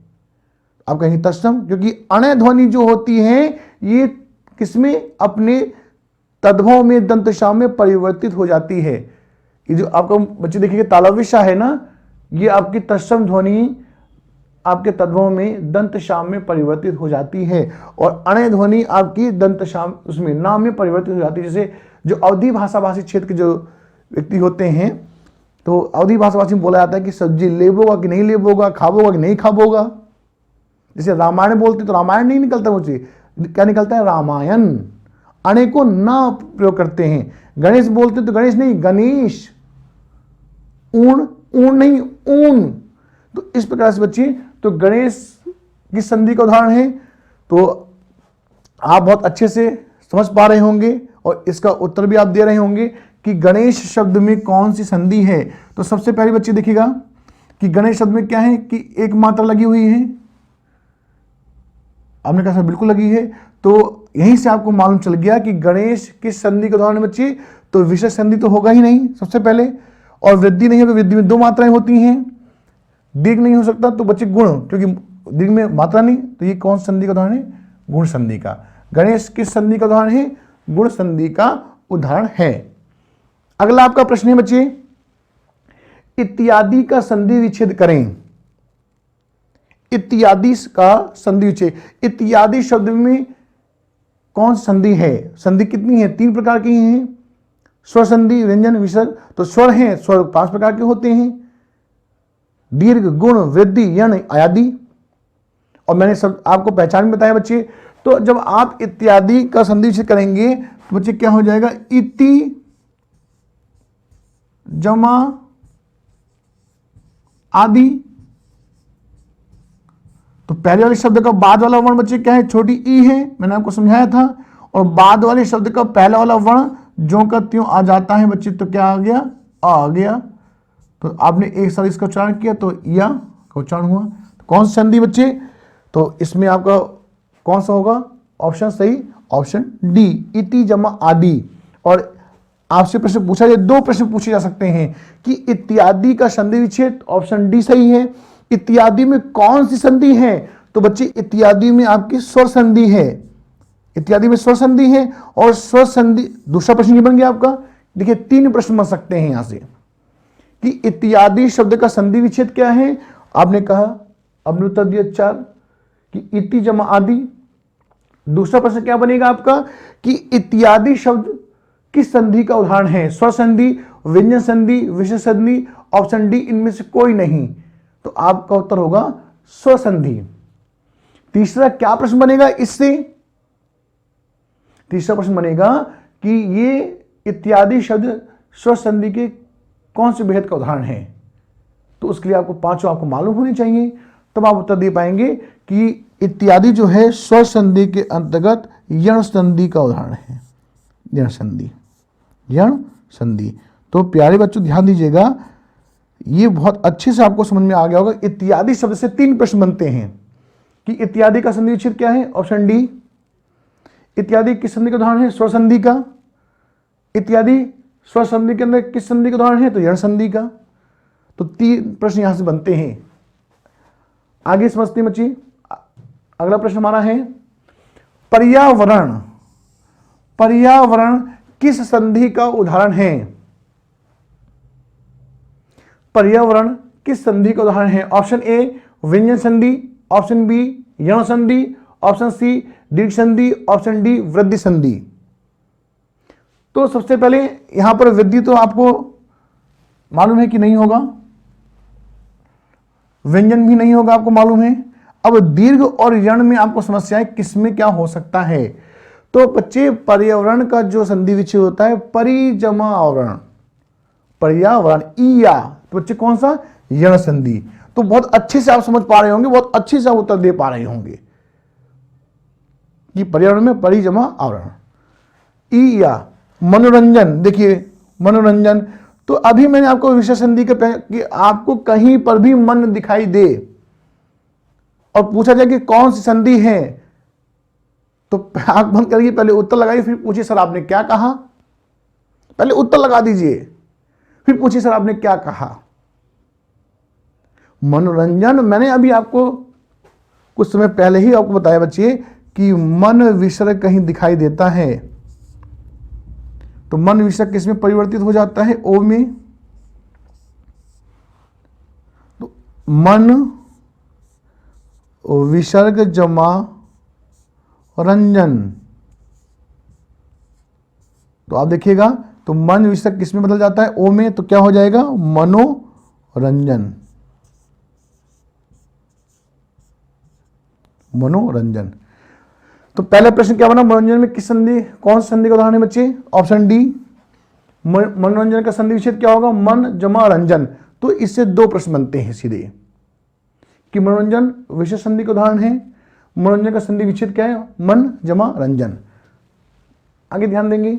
आप कहेंगे तत्सम, क्योंकि अण ध्वनि जो होती है ये किसमें, अपने तद्भव में दंतशा में परिवर्तित हो जाती है। ये जो आपको बच्चे देखिए तालव्य है ना, ये आपकी तत्सम ध्वनि आपके तद्भव में दंतशा में परिवर्तित हो जाती है, और अण ध्वनि आपकी दंतशा उसमें नाम में परिवर्तित हो जाती है। जैसे जो अवधी भाषाभाषी क्षेत्र के जो व्यक्ति होते हैं, तो अवधी भाषाभाषी में बोला जाता है कि सब्जी लेबोगा कि नहीं लेबोगा, खाबोगा कि नहीं खाबोगा। जैसे रामायण बोलते तो रामायण नहीं निकलता, मुझे क्या निकलता है, रामायण। अनेकों ना प्रयोग करते हैं। गणेश बोलते तो गणेश नहीं, गणेश। ऊण, ऊण नहीं, ऊन। तो इस प्रकार से बच्चे, तो गणेश की संधि का उदाहरण है। तो आप बहुत अच्छे से समझ पा रहे होंगे और इसका उत्तर भी आप दे रहे होंगे कि गणेश शब्द में कौन सी संधि है। तो सबसे पहले बच्चे देखिएगा कि गणेश शब्द में क्या है कि एक मात्रा लगी हुई है। आपने कहा सर बिल्कुल लगी है। तो यहीं से आपको मालूम चल गया कि गणेश किस संधि का उदाहरण है बच्चे। तो विशेष संधि तो होगा ही नहीं सबसे पहले, और वृद्धि नहीं होगी। वृद्धि में दो मात्राएं होती हैं, दीर्घ नहीं हो सकता। तो बच्चे गुण, क्योंकि दीर्घ में मात्रा नहीं, तो ये कौन संधि का उदाहरण है, गुण संधि का। गणेश किस संधि का उदाहरण है, गुण संधि का उदाहरण है। अगला आपका प्रश्न है बच्चे, इत्यादि का संधि विच्छेद करें। इत्यादि का संधि विच्छेद, इत्यादि शब्द में कौन संधि है, संधि कितनी है, 3 प्रकार की हैं, स्वर संधि, व्यंजन, विसर्ग। तो स्वर हैं, स्वर 5 प्रकार के होते हैं, दीर्घ, गुण, वृद्धि, यण, आदि। और मैंने सब आपको पहचान में बताया बच्चे। तो जब आप इत्यादि का संधि विच्छेद करेंगे तो बच्चे क्या हो जाएगा, इति जमा आदि। तो पहले वाले शब्द का बाद वाला वर्ण बच्चे क्या है, छोटी ई है, मैंने आपको समझाया था। और बाद वाले शब्द का पहला वाला वर्ण जो का त्यों आ जाता है बच्चे, तो क्या आ गया, आ गया। तो आपने एक साथ इसका उच्चारण किया तो या का उच्चारण हुआ। तो कौन सी संधि बच्चे, तो इसमें आपका कौन सा होगा ऑप्शन सही, ऑप्शन डी, इति जमा आदि। और आपसे प्रश्न पूछा जाए, 2 प्रश्न पूछे जा सकते हैं कि इत्यादि का संधि विच्छेद, ऑप्शन डी सही है। इत्यादि में कौन सी संधि है, तो बच्चे इत्यादि में आपकी स्वर संधि है, इत्यादि में स्वर संधि है। और स्वर संधि, दूसरा प्रश्न ये बन गया आपका। देखिए 3 प्रश्न बन सकते हैं यहां से कि इत्यादि शब्द का संधि विच्छेद क्या है। आपने कहा, आपने उत्तर दिया 4 कि इति जमा आदि। दूसरा प्रश्न क्या बनेगा आपका कि इत्यादि शब्द किस संधि का उदाहरण है, स्वर संधि, व्यंजन संधि, विशेष संधि। ऑप्शन डी इनमें से कोई नहीं। तो आपका उत्तर होगा स्वर संधि। तीसरा क्या प्रश्न बनेगा इससे, तीसरा प्रश्न बनेगा कि ये इत्यादि शब्द स्वर संधि के कौन से भेद का उदाहरण है। तो उसके लिए आपको 5 आपको मालूम होनी चाहिए, तब आप उत्तर दे पाएंगे कि इत्यादि जो है स्वर संधि के अंतर्गत यण संधि का उदाहरण है, यण संधि, यण संधि। तो प्यारे बच्चों ध्यान दीजिएगा, ये बहुत अच्छे से आपको समझ में आ गया होगा। इत्यादि शब्द से 3 प्रश्न बनते हैं कि इत्यादि का संधि विच्छेद क्या है, ऑप्शन डी। इत्यादि किस संधि का उदाहरण है, स्वर संधि का। इत्यादि स्वर संधि के अंदर किस संधि का उदाहरण है, तो यण संधि का। तो 3 प्रश्न यहां से बनते हैं। आगे समझते हैं बच्चे। अगला प्रश्न हमारा है, पर्यावरण, पर्यावरण किस संधि का उदाहरण है। पर्यावरण किस संधि का उदाहरण है, ऑप्शन ए व्यंजन संधि, ऑप्शन बी यण संधि, ऑप्शन सी दीर्घ संधि, ऑप्शन डी वृद्धि संधि। तो सबसे पहले यहां पर वृद्धि तो आपको मालूम है कि नहीं होगा, व्यंजन भी नहीं होगा, आपको मालूम है। अब दीर्घ और यण में आपको समस्या है किसमें क्या हो सकता है। तो बच्चे पर्यावरण का जो संधि विच्छेद होता है परिजमा आवरण, पर्यावरण ईया, तो बच्चे कौन सा, यण संधि। तो बहुत अच्छे से आप समझ पा रहे होंगे, बहुत अच्छे से आप उत्तर दे पा रहे होंगे कि पर्यावरण में परिजमा आवरण। ईया मनोरंजन, देखिए मनोरंजन। तो अभी मैंने आपको विशेष संधि के कि आपको कहीं पर भी मन दिखाई दे और पूछा जाए कि कौन सी संधि है, तो आंख बंद करिए, पहले उत्तर लगाइए, फिर पूछिए सर आपने क्या कहा। पहले उत्तर लगा दीजिए, फिर पूछिए सर आपने क्या कहा। मनोरंजन, मैंने अभी आपको कुछ समय पहले ही आपको बताया बच्चे कि मन विसर्ग कहीं दिखाई देता है, तो मन विसर्ग किसमें परिवर्तित हो जाता है, ओ में। तो मन विसर्ग जमा रंजन, तो आप देखिएगा, तो मन विसर्ग किस में बदल जाता है, ओ में, तो क्या हो जाएगा, मनोरंजन। मनोरंजन। तो पहला प्रश्न क्या बना, मनोरंजन में किस संधि, कौन सी संधि का उदाहरण है बच्चे, ऑप्शन डी। मनोरंजन का संधि विच्छेद क्या होगा, मन जमा रंजन। तो इससे दो प्रश्न बनते हैं सीधे कि मनोरंजन विशेष संधि का उदाहरण है, मनोरंजन का संधि विच्छेद क्या है, मन जमा रंजन। आगे ध्यान देंगे,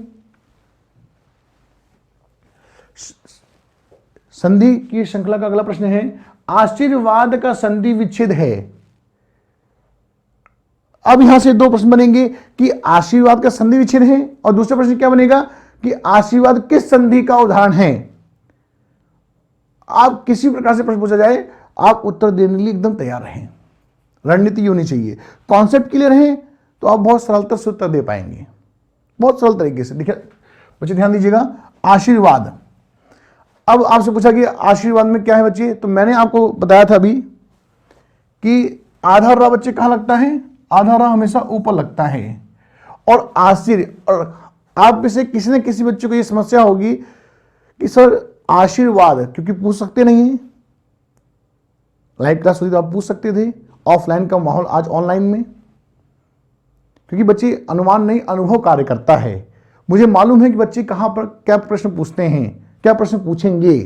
संधि की श्रृंखला का अगला प्रश्न है, आशीर्वाद का संधि विच्छेद है। अब यहां से दो प्रश्न बनेंगे कि आशीर्वाद का संधि विच्छेद है, और दूसरा प्रश्न क्या बनेगा कि आशीर्वाद किस संधि का उदाहरण है। आप किसी प्रकार से प्रश्न पूछा जाए, आप उत्तर देने के लिए एकदम तैयार रहें, रणनीति होनी चाहिए, कॉन्सेप्ट क्लियर है, तो आप बहुत सरलता से उत्तर दे पाएंगे, बहुत सरल तरीके से। देखिए बच्चे ध्यान दीजिएगा, आशीर्वाद। अब आपसे पूछा कि आशीर्वाद में क्या है बच्चे, तो मैंने आपको बताया था अभी कि आधा रा बच्चे कहां लगता है, आधा रा हमेशा ऊपर लगता है। और और आप में से किसी न किसी बच्चे को यह समस्या होगी कि सर आशीर्वाद, क्योंकि पूछ सकते नहीं है, लाइव क्लास हुई तो आप पूछ सकते थे, ऑफलाइन का माहौल आज ऑनलाइन में, क्योंकि बच्चे अनुमान नहीं अनुभव कार्य करता है। मुझे मालूम है कि बच्चे कहां पर क्या प्रश्न पूछते हैं, क्या प्रश्न पूछेंगे।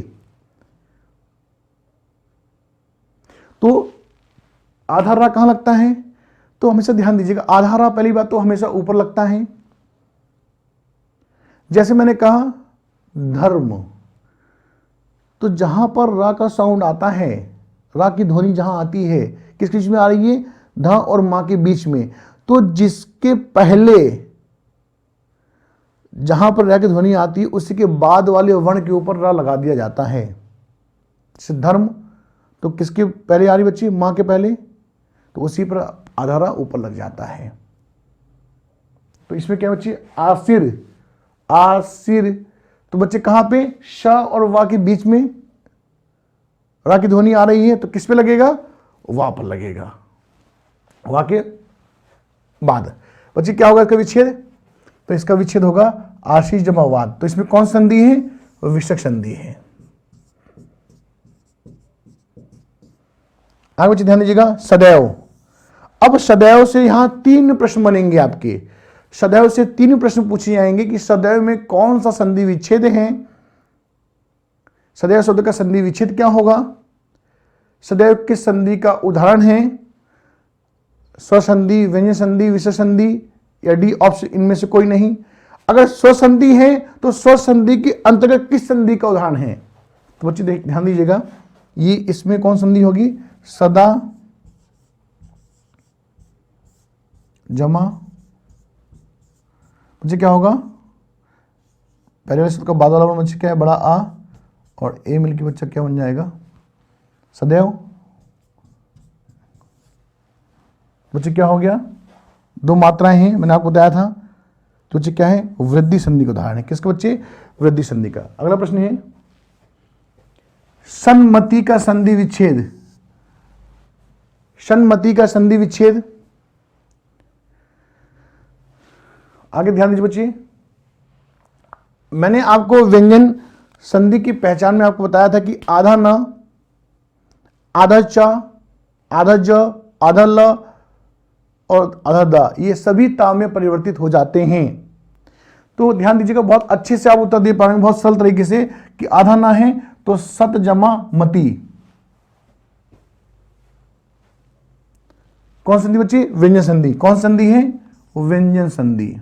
तो आधारा कहां लगता है, तो हमेशा ध्यान दीजिएगा, आधारा पहली बात तो हमेशा ऊपर लगता है। जैसे मैंने कहा धर्म, तो जहां पर रा का साउंड आता है, रा की ध्वनि जहां आती है, किस बीच में आ रही है, ध और मां के बीच में, तो जिसके पहले जहां पर रा की ध्वनि आती है उसी के बाद वाले वर्ण के ऊपर रा लगा दिया जाता है। जैसे धर्म, तो किसके पहले आ रही बच्ची, मां के पहले, तो उसी पर आधारा ऊपर लग जाता है। तो इसमें क्या बच्ची, आसिर, आसिर, तो बच्चे कहां पे, श और वा के बीच में रा की ध्वनि आ रही है, तो किस पे लगेगा, वा पर लगेगा, वा के बाद। बच्चे क्या होगा इसका विच्छेद, तो इसका विच्छेद होगा आशीष जमा वाद। तो इसमें कौन संधि है, विषक संधि है। आगे बच्चे ध्यान दीजिएगा, सदैव। अब सदैव से यहां तीन प्रश्न बनेंगे आपके, सदैव से तीन प्रश्न पूछे जाएंगे कि सदैव में कौन सा संधि विच्छेद है, सदैव शब्द का संधि विच्छेद क्या होगा, सदैव किस संधि का उदाहरण है, स्वसंधि, व्यंजन संधि, विशेष संधि, या डी ऑप्शन इनमें से कोई नहीं। अगर स्वसंधि है तो स्वसंधि के अंतर्गत किस संधि का उदाहरण है। तो बच्चे ध्यान दीजिएगा, ये इसमें कौन संधि होगी, सदा जमा, बच्चे क्या होगा, पहले वाले शब्द का बाद वाला बच्चे क्या है, बड़ा आ, और ए मिलकर बच्चा क्या बन जाएगा, सदैव। बच्चे क्या हो गया, दो मात्राएं हैं, मैंने आपको बताया था, तो बच्चे क्या है, वृद्धि संधि का उदाहरण है। किसके बच्चे, वृद्धि संधि का। अगला प्रश्न है, सन्मति का संधि विच्छेद, सन्मति का संधि विच्छेद। आगे ध्यान दीजिए बच्चे, मैंने आपको व्यंजन संधि की पहचान में आपको बताया था कि आधा न, आधा च, आधा ज, आधा ल और आधा द, ये सभी ता में परिवर्तित हो जाते हैं। तो ध्यान दीजिएगा, बहुत अच्छे से आप उत्तर दे पाएंगे बहुत सरल तरीके से कि आधा ना है तो सत जमा मति, कौन संधि बच्ची, व्यंजन संधि। कौन संधि है, व्यंजन संधि,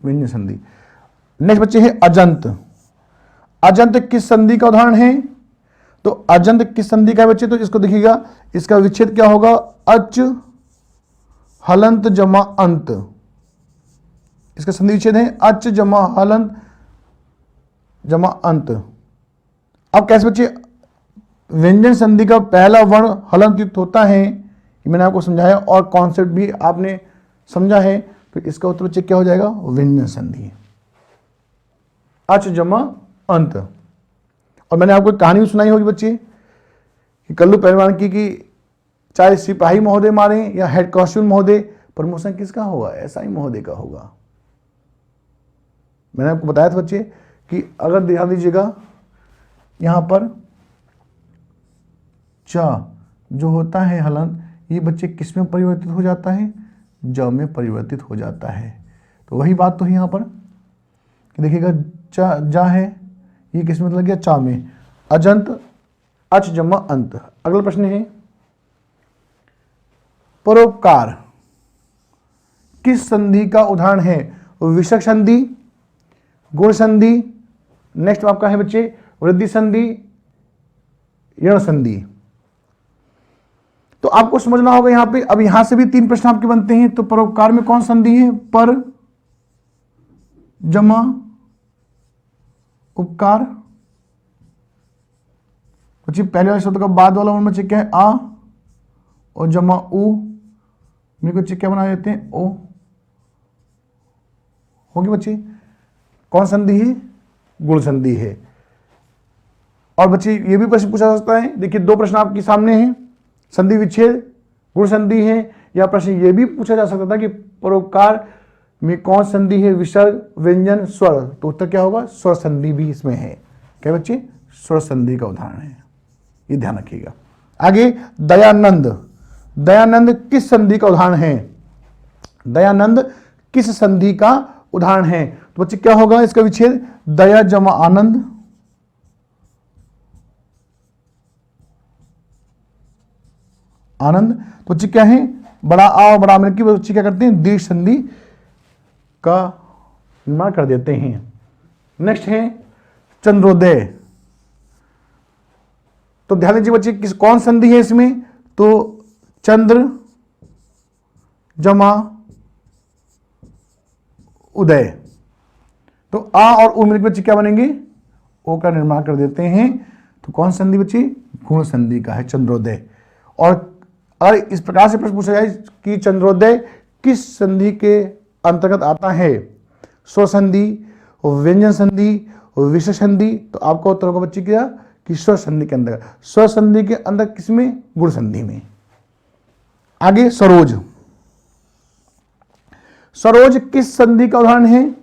व्यंजन संधि। नेक्स्ट बच्चे है अजंत। अजंत किस संधि का उदाहरण है, तो अजंत किस संधि का है बच्चे, तो इसको देखिएगा, इसका विच्छेद क्या होगा, अच हलंत जमा अंत, इसका संधि विच्छेद है अच जमा हलंत जमा अंत। अब कैसे बच्चे, व्यंजन संधि का पहला वर्ण हलंत युक्त होता है, मैंने आपको समझाया और कॉन्सेप्ट भी आपने समझा है, तो इसका उत्तर बच्चे क्या हो जाएगा, व्यंजन संधि, अच जमा अंत। और मैंने आपको एक कहानी भी सुनाई होगी बच्चे कि कल्लू पहलवान की चाहे सिपाही महोदय मारे या हेड कांस्टेबल महोदय, प्रमोशन किसका होगा, एसआई महोदय का होगा। मैंने आपको बताया था बच्चे कि अगर ध्यान दीजिएगा यहाँ पर च जो होता है हलन, ये बच्चे किस में परिवर्तित हो जाता है, ज में परिवर्तित हो जाता है। तो वही बात तो है यहाँ पर कि देखिएगा च जा है, ये किस में लग गया, चा में, अजंत अच जमा अंत। अगला प्रश्न है परोपकार किस संधि का उदाहरण है, विसर्ग संधि, गुण संधि, नेक्स्ट आपका है बच्चे वृद्धि संधि, ऋण संधि। तो आपको समझना होगा यहां पे, अब यहां से भी 3 प्रश्न आपके बनते हैं। तो परोपकार में कौन संधि है, पर जमा उपकार। बच्चे पहले वाले शब्द का बाद वाला बच्चे क्या है, आ और जमा उ, मेरे को बच्चे क्या बना देते हैं, ओ। होगी बच्चे, कौन संधि है, गुण संधि है। और बच्चे ये भी प्रश्न पूछा जा सकता है, देखिए 2 प्रश्न आपके सामने हैं, संधि विच्छेद गुण संधि है, या प्रश्न ये भी पूछा जा सकता था कि परोपकार में कौन संधि है, विसर्ग व्यंजन स्वर। तो उत्तर क्या होगा, स्वर संधि भी इसमें है। क्या बच्चे, स्वर संधि का उदाहरण है, ये ध्यान रखिएगा। आगे दयानंद, दयानंद किस संधि का उदाहरण है, दयानंद किस संधि का उदाहरण है। तो बच्चे क्या होगा इसका विच्छेद, दया जमा आनंद, आनंद। तो बच्चे क्या है, बड़ा आ और बड़ा मिलकर बच्चे क्या करते हैं, दीर्घ संधि का निर्माण कर देते हैं। नेक्स्ट है चंद्रोदय। तो ध्यान दीजिए बच्चे किस कौन संधि है इसमें, तो चंद्र जमा उदय। तो आ और उ मिलकर बच्चे क्या बनेंगे, ओ का निर्माण कर देते हैं। तो कौन संधि बच्चे, गुण संधि का है चंद्रोदय। और अगर इस प्रकार से प्रश्न पूछा जाए कि चंद्रोदय किस संधि के अंतर्गत आता है, स्वर संधि, व्यंजन संधि, विसर्ग संधि, तो आपका उत्तर होगा बच्चे क्या कि स्वर संधि के अंदर, स्वर संधि के अंदर किसमें, गुण संधि में। आगे सरोज, सरोज किस संधि का उदाहरण है,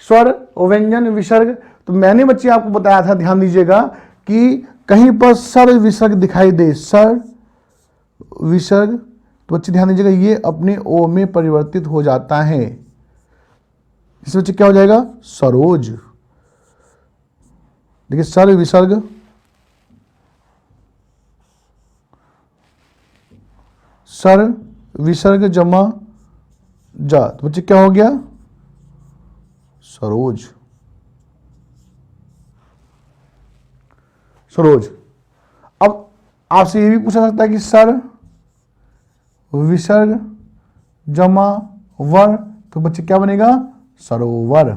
स्वर व्यंजन विसर्ग। तो मैंने बच्चे आपको बताया था, ध्यान दीजिएगा कि कहीं पर सर विसर्ग दिखाई दे, सर विसर्ग, तो बच्चे ध्यान दीजिएगा ये अपने ओ में परिवर्तित हो जाता है। इस बच्चे क्या हो जाएगा, सरोज। देखिए सर विसर्ग, सर विसर्ग जमा जा, तो बच्चे क्या हो गया, सरोज, सरोज। अब आपसे ये भी पूछा सकता है कि सर विसर्ग जमा वर, तो बच्चे क्या बनेगा, सरोवर।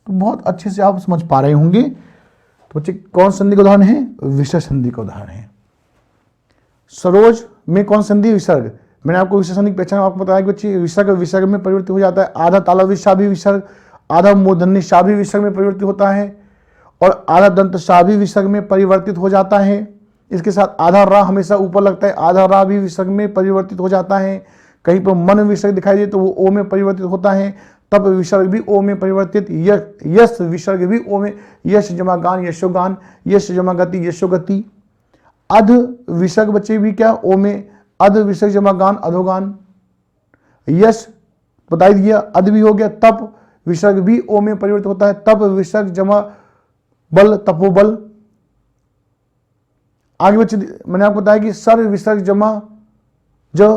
तो बहुत अच्छे से आप समझ पा रहे होंगे। तो बच्चे कौन संधि का उदाहरण है, विसर्ग संधि का उदाहरण है। सरोज में कौन संधि, विसर्ग। मैंने आपको विसर्ग संधि की पहचान आपको बताया कि बच्चे विसर्ग विसर्ग में परिवर्तित हो जाता है। आधा तालव्य शाह भी विसर्ग, आधा मूर्धन्य शाह भी विसर्ग में परिवर्तित होता है, और आधा दंत शाह भी विसर्ग में परिवर्तित हो जाता है। इसके साथ आधा रा हमेशा ऊपर लगता है, आधा रा भी विसर्ग में परिवर्तित हो जाता है। कहीं पर मन विसर्ग दिखाई दे तो वो ओ में परिवर्तित होता है, तब विसर्ग भी ओ में परिवर्तित, यश विसर्ग भी ओ में, यश जमा गान यशोगान, यश जमा गति यशोगति। अध विसर्ग बच्चे भी क्या, ओ में, अध विसर्ग जमा गान अधोगान। यश बता दिया, अध भी हो गया, तप विसर्ग भी ओ में परिवर्तित होता है, तप विसर्ग जमा बल तपोबल। आगे बच्चे मैंने आपको बताया कि सर विसर्ग जमा जो,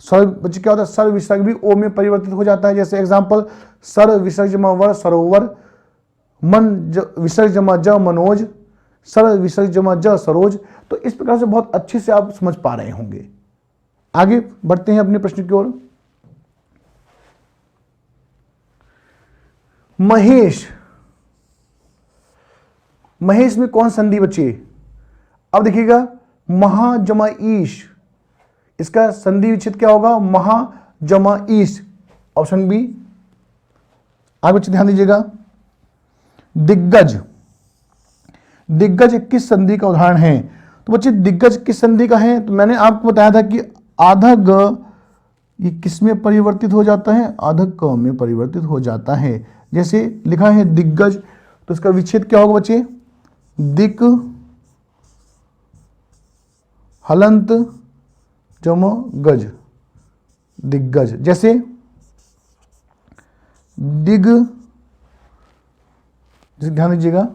सर बच्चे क्या होता है, सर विसर्ग भी ओ में परिवर्तित हो जाता है। जैसे एग्जांपल, सर विसर्ग जमा वर सरोवर, मन विसर्ग जमा ज मनोज, सर विसर्ग जमा ज सरोज। तो इस प्रकार से बहुत अच्छे से आप समझ पा रहे होंगे। आगे बढ़ते हैं अपने प्रश्न की ओर। महेश, महेश में कौन संधि बच्चे, अब देखिएगा महा जमा ईश, इसका संधि विच्छेद क्या होगा, महा जमा ईश, ऑप्शन बी। आगे बच्चे ध्यान दीजिएगा, दिग्गज, दिग्गज किस संधि का उदाहरण है। तो बच्चे दिग्गज किस संधि का है, तो मैंने आपको बताया था कि आधा ग ये किस में परिवर्तित हो जाता है? आधक क में परिवर्तित हो जाता है। जैसे लिखा है दिग्गज, तो इसका विच्छेद क्या होगा बच्चे? दिक हलंत जम गज, दिग्गज। जैसे दिग, ध्यान दीजिएगा,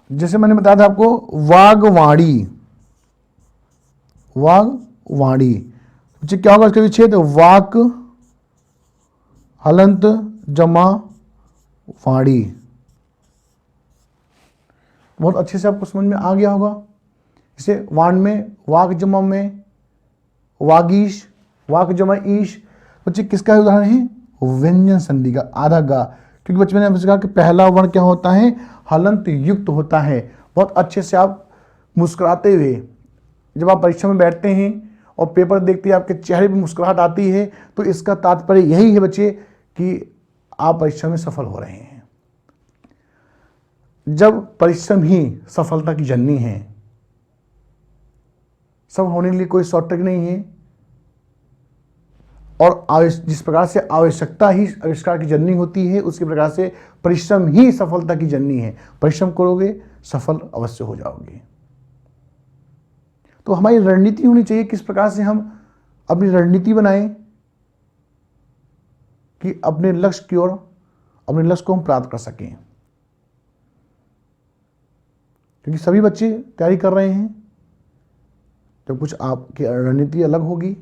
जैसे मैंने बताया था आपको वागवाणी, वागवाणी, क्या होगा इसका विच्छेद? वाक हलंत जमा वाणी। बहुत अच्छे से आपको समझ में आ गया होगा। जैसे वाण में वाक जमा में वागीश, वाक जमा ईश, बच्चे किसका उदाहरण है? व्यंजन संधि का, आधा गा। क्योंकि बच्चे मैंने आपसे कहा कि पहला वर्ण क्या होता है? हलंत युक्त होता है। बहुत अच्छे से आप मुस्कुराते हुए जब आप परीक्षा में बैठते हैं और पेपर देखते हैं, आपके चेहरे पर मुस्कुराहट आती है, तो इसका तात्पर्य यही है बच्चे कि आप परीक्षा में सफल हो रहे हैं। जब परिश्रम ही सफलता की जननी है, सब होने के लिए कोई शॉर्टकट नहीं है, और जिस प्रकार से आवश्यकता ही आविष्कार की जननी होती है, उसी प्रकार से परिश्रम ही सफलता की जननी है। परिश्रम करोगे, सफल अवश्य हो जाओगे। तो हमारी रणनीति होनी चाहिए, किस प्रकार से हम अपनी रणनीति बनाएं कि अपने लक्ष्य की ओर, अपने लक्ष्य को हम प्राप्त कर सकें। क्योंकि सभी बच्चे तैयारी कर रहे हैं, तो कुछ आपकी रणनीति अलग होगी,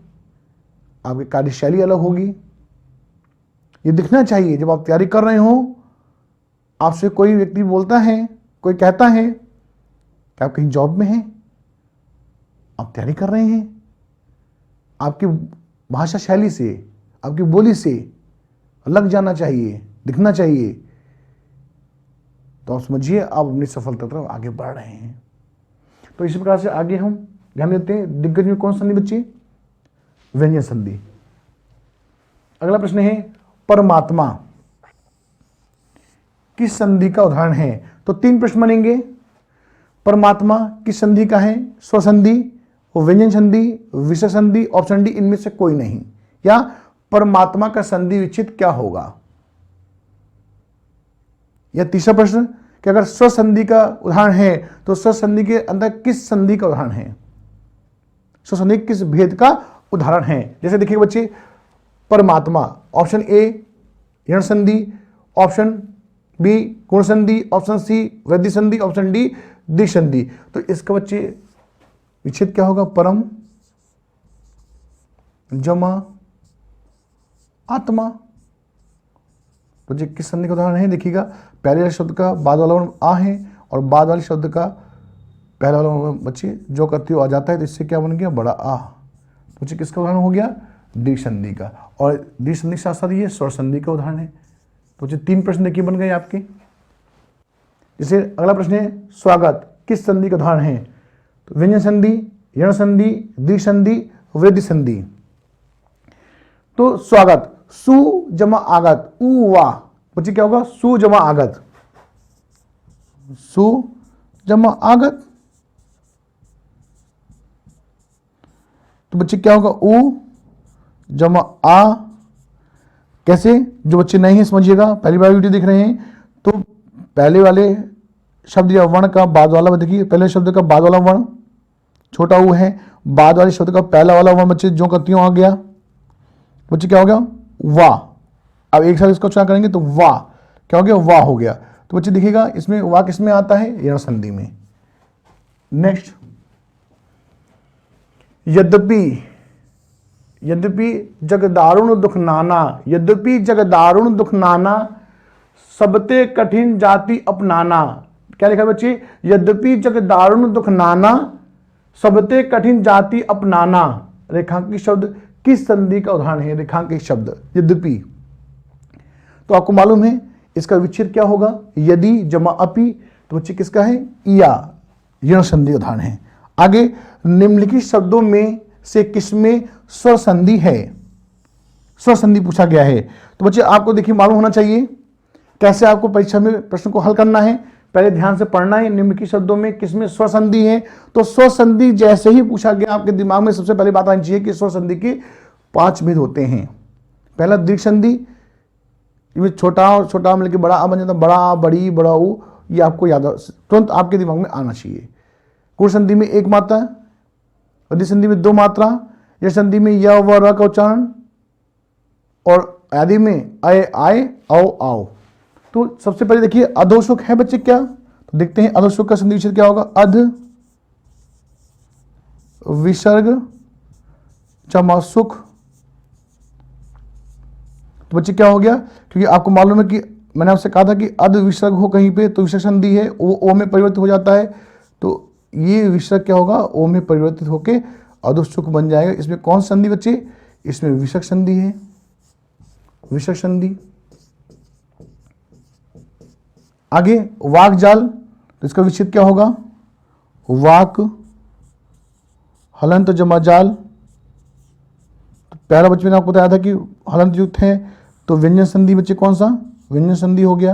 आपकी कार्यशैली अलग होगी। ये दिखना चाहिए जब आप तैयारी कर रहे हो, आपसे कोई व्यक्ति बोलता है, कोई कहता है कि आप कहीं जॉब में हैं, आप तैयारी कर रहे हैं, आपकी भाषा शैली से, आपकी बोली से लग जाना चाहिए, दिखना चाहिए, तो आप समझिए आप अपनी सफलता तरफ आगे बढ़ रहे हैं। तो इसी प्रकार से आगे हम ध्यान देते हैं। दिग्गज में कौन संधि बच्चे? व्यंजन संधि। अगला प्रश्न है परमात्मा किस संधि का उदाहरण है? तो 3 प्रश्न बनेंगे। परमात्मा किस संधि का है? स्वसंधि, व्यंजन संधि, विषय संधि, ऑप्शन डी इनमें से कोई नहीं। या परमात्मा का संधि विच्छेद क्या होगा? या तीसरा प्रश्न कि अगर स्वसंधि का उदाहरण है तो स्वसंधि के अंदर किस संधि का उदाहरण है? स्वसंधि किस भेद का उदाहरण है? जैसे देखिए बच्चे, परमात्मा, ऑप्शन ए ऋण संधि, ऑप्शन बी गुण संधि, ऑप्शन सी वृद्धि संधि, ऑप्शन डी द्वि संधि। तो इसका बच्चे विच्छेद क्या होगा? परम जमा आत्मा। तो जी किस संधि का उदाहरण है? देखिएगा, पहले वाले शब्द का बाद वाला वर्ण आ है और बाद वाले शब्द का पहला वाला वर्ण बच्चे जो करते हुए आ जाता है, तो इससे क्या बन गया? बड़ा आ। तो बच्चे किसका उदाहरण हो गया? द्वि संधि का। और द्वि संधि के साथ साथ ये स्वर संधि का उदाहरण है। तो बच्चे 3 प्रश्न देखिए बन गए आपके। जैसे अगला प्रश्न है स्वागत किस संधि का उदाहरण है? तो व्यंजन संधि, ऋण संधि, द्वि संधि, वृद्धि संधि। तो स्वागत, सु जमा आगत, उ वा, बच्चे क्या होगा? सु जमा आगत, सु जमा आगत। तो बच्चे क्या होगा? उ जमा आ। कैसे? जो बच्चे नहीं है समझिएगा, पहली बार वीडियो देख रहे हैं तो पहले वाले शब्द या वर्ण का बाद वाला, देखिए पहले शब्द का बाद वाला वर्ण छोटा उ है, बाद वाले शब्द का पहला वाला वर्ण बच्चे जो करती आ गया, बच्चे क्या हो गया? वाह। अब एक साथ इसको उच्चारण करेंगे तो वाह क्या हो गया? वाह हो गया। तो बच्चे देखिएगा इसमें वाह किसमें आता है? ऋण संधि में। नेक्स्ट, यद्यपि, यद्यपि जगदारुण दुख नाना, यद्यपि जगदारुण दुख नाना, सबते कठिन जाति अपनाना। क्या लिखा है बच्चे? यद्यपि जगदारुण दुख नाना, सबते कठिन जाति अपनाना। रेखांकित शब्द किस संधि का उदाहरण है? रेखांकित शब्द यद्यपि। तो आपको मालूम है इसका विच्छेद क्या होगा? यदि जमा अपि। तो बच्चे किसका है? या, ऋण संधि उदाहरण है। आगे, निम्नलिखित शब्दों में से किसमें स्वर संधि है? स्वर संधि पूछा गया है। तो बच्चे आपको देखिए मालूम होना चाहिए, कैसे आपको परीक्षा में प्रश्न को हल करना है, पहले ध्यान से पढ़ना है। निम्नलिखित शब्दों में किसमें स्वर संधि है, तो स्वर संधि जैसे ही पूछा गया आपके दिमाग में सबसे पहले बात आनी चाहिए कि स्वर संधि के 5 भेद होते हैं। पहला दीर्घ संधि, छोटा और छोटा मिलकर बड़ा आ बन जाता, बड़ा बड़ी बड़ा ऊ, ये आपको याद तुरंत आपके दिमाग में आना चाहिए। कुर संधि में 1 मात्रा, अधि संधि में 2 मात्रा, यह संधि में य व र का उच्चारण, और आदि में अय आय औ आओ। तो सबसे पहले देखिए अधोसुख है बच्चे क्या, तो देखते हैं अधोसुख का संधि विच्छेद क्या होगा। अध विसर्ग चमासुख, तो बच्चे क्या हो गया, क्योंकि आपको मालूम है कि मैंने आपसे कहा था कि अध विसर्ग हो कहीं पे तो विसर्ग संधि है, वो ओ में परिवर्तित हो जाता है, तो ये विसर्ग क्या होगा, ओ में परिवर्तित होके अधोसुख बन जाएगा। इसमें कौन संधि बच्चे, इसमें विसर्ग संधि है, विसर्ग संधि। आगे वाक जाल, तो इसका विच्छेद क्या होगा, वाक हलंत जमा जाल। तो पहला बच्चे ने आपको बताया था कि हलंत युक्त है, तो व्यंजन संधि बच्चे कौन सा, व्यंजन संधि हो गया।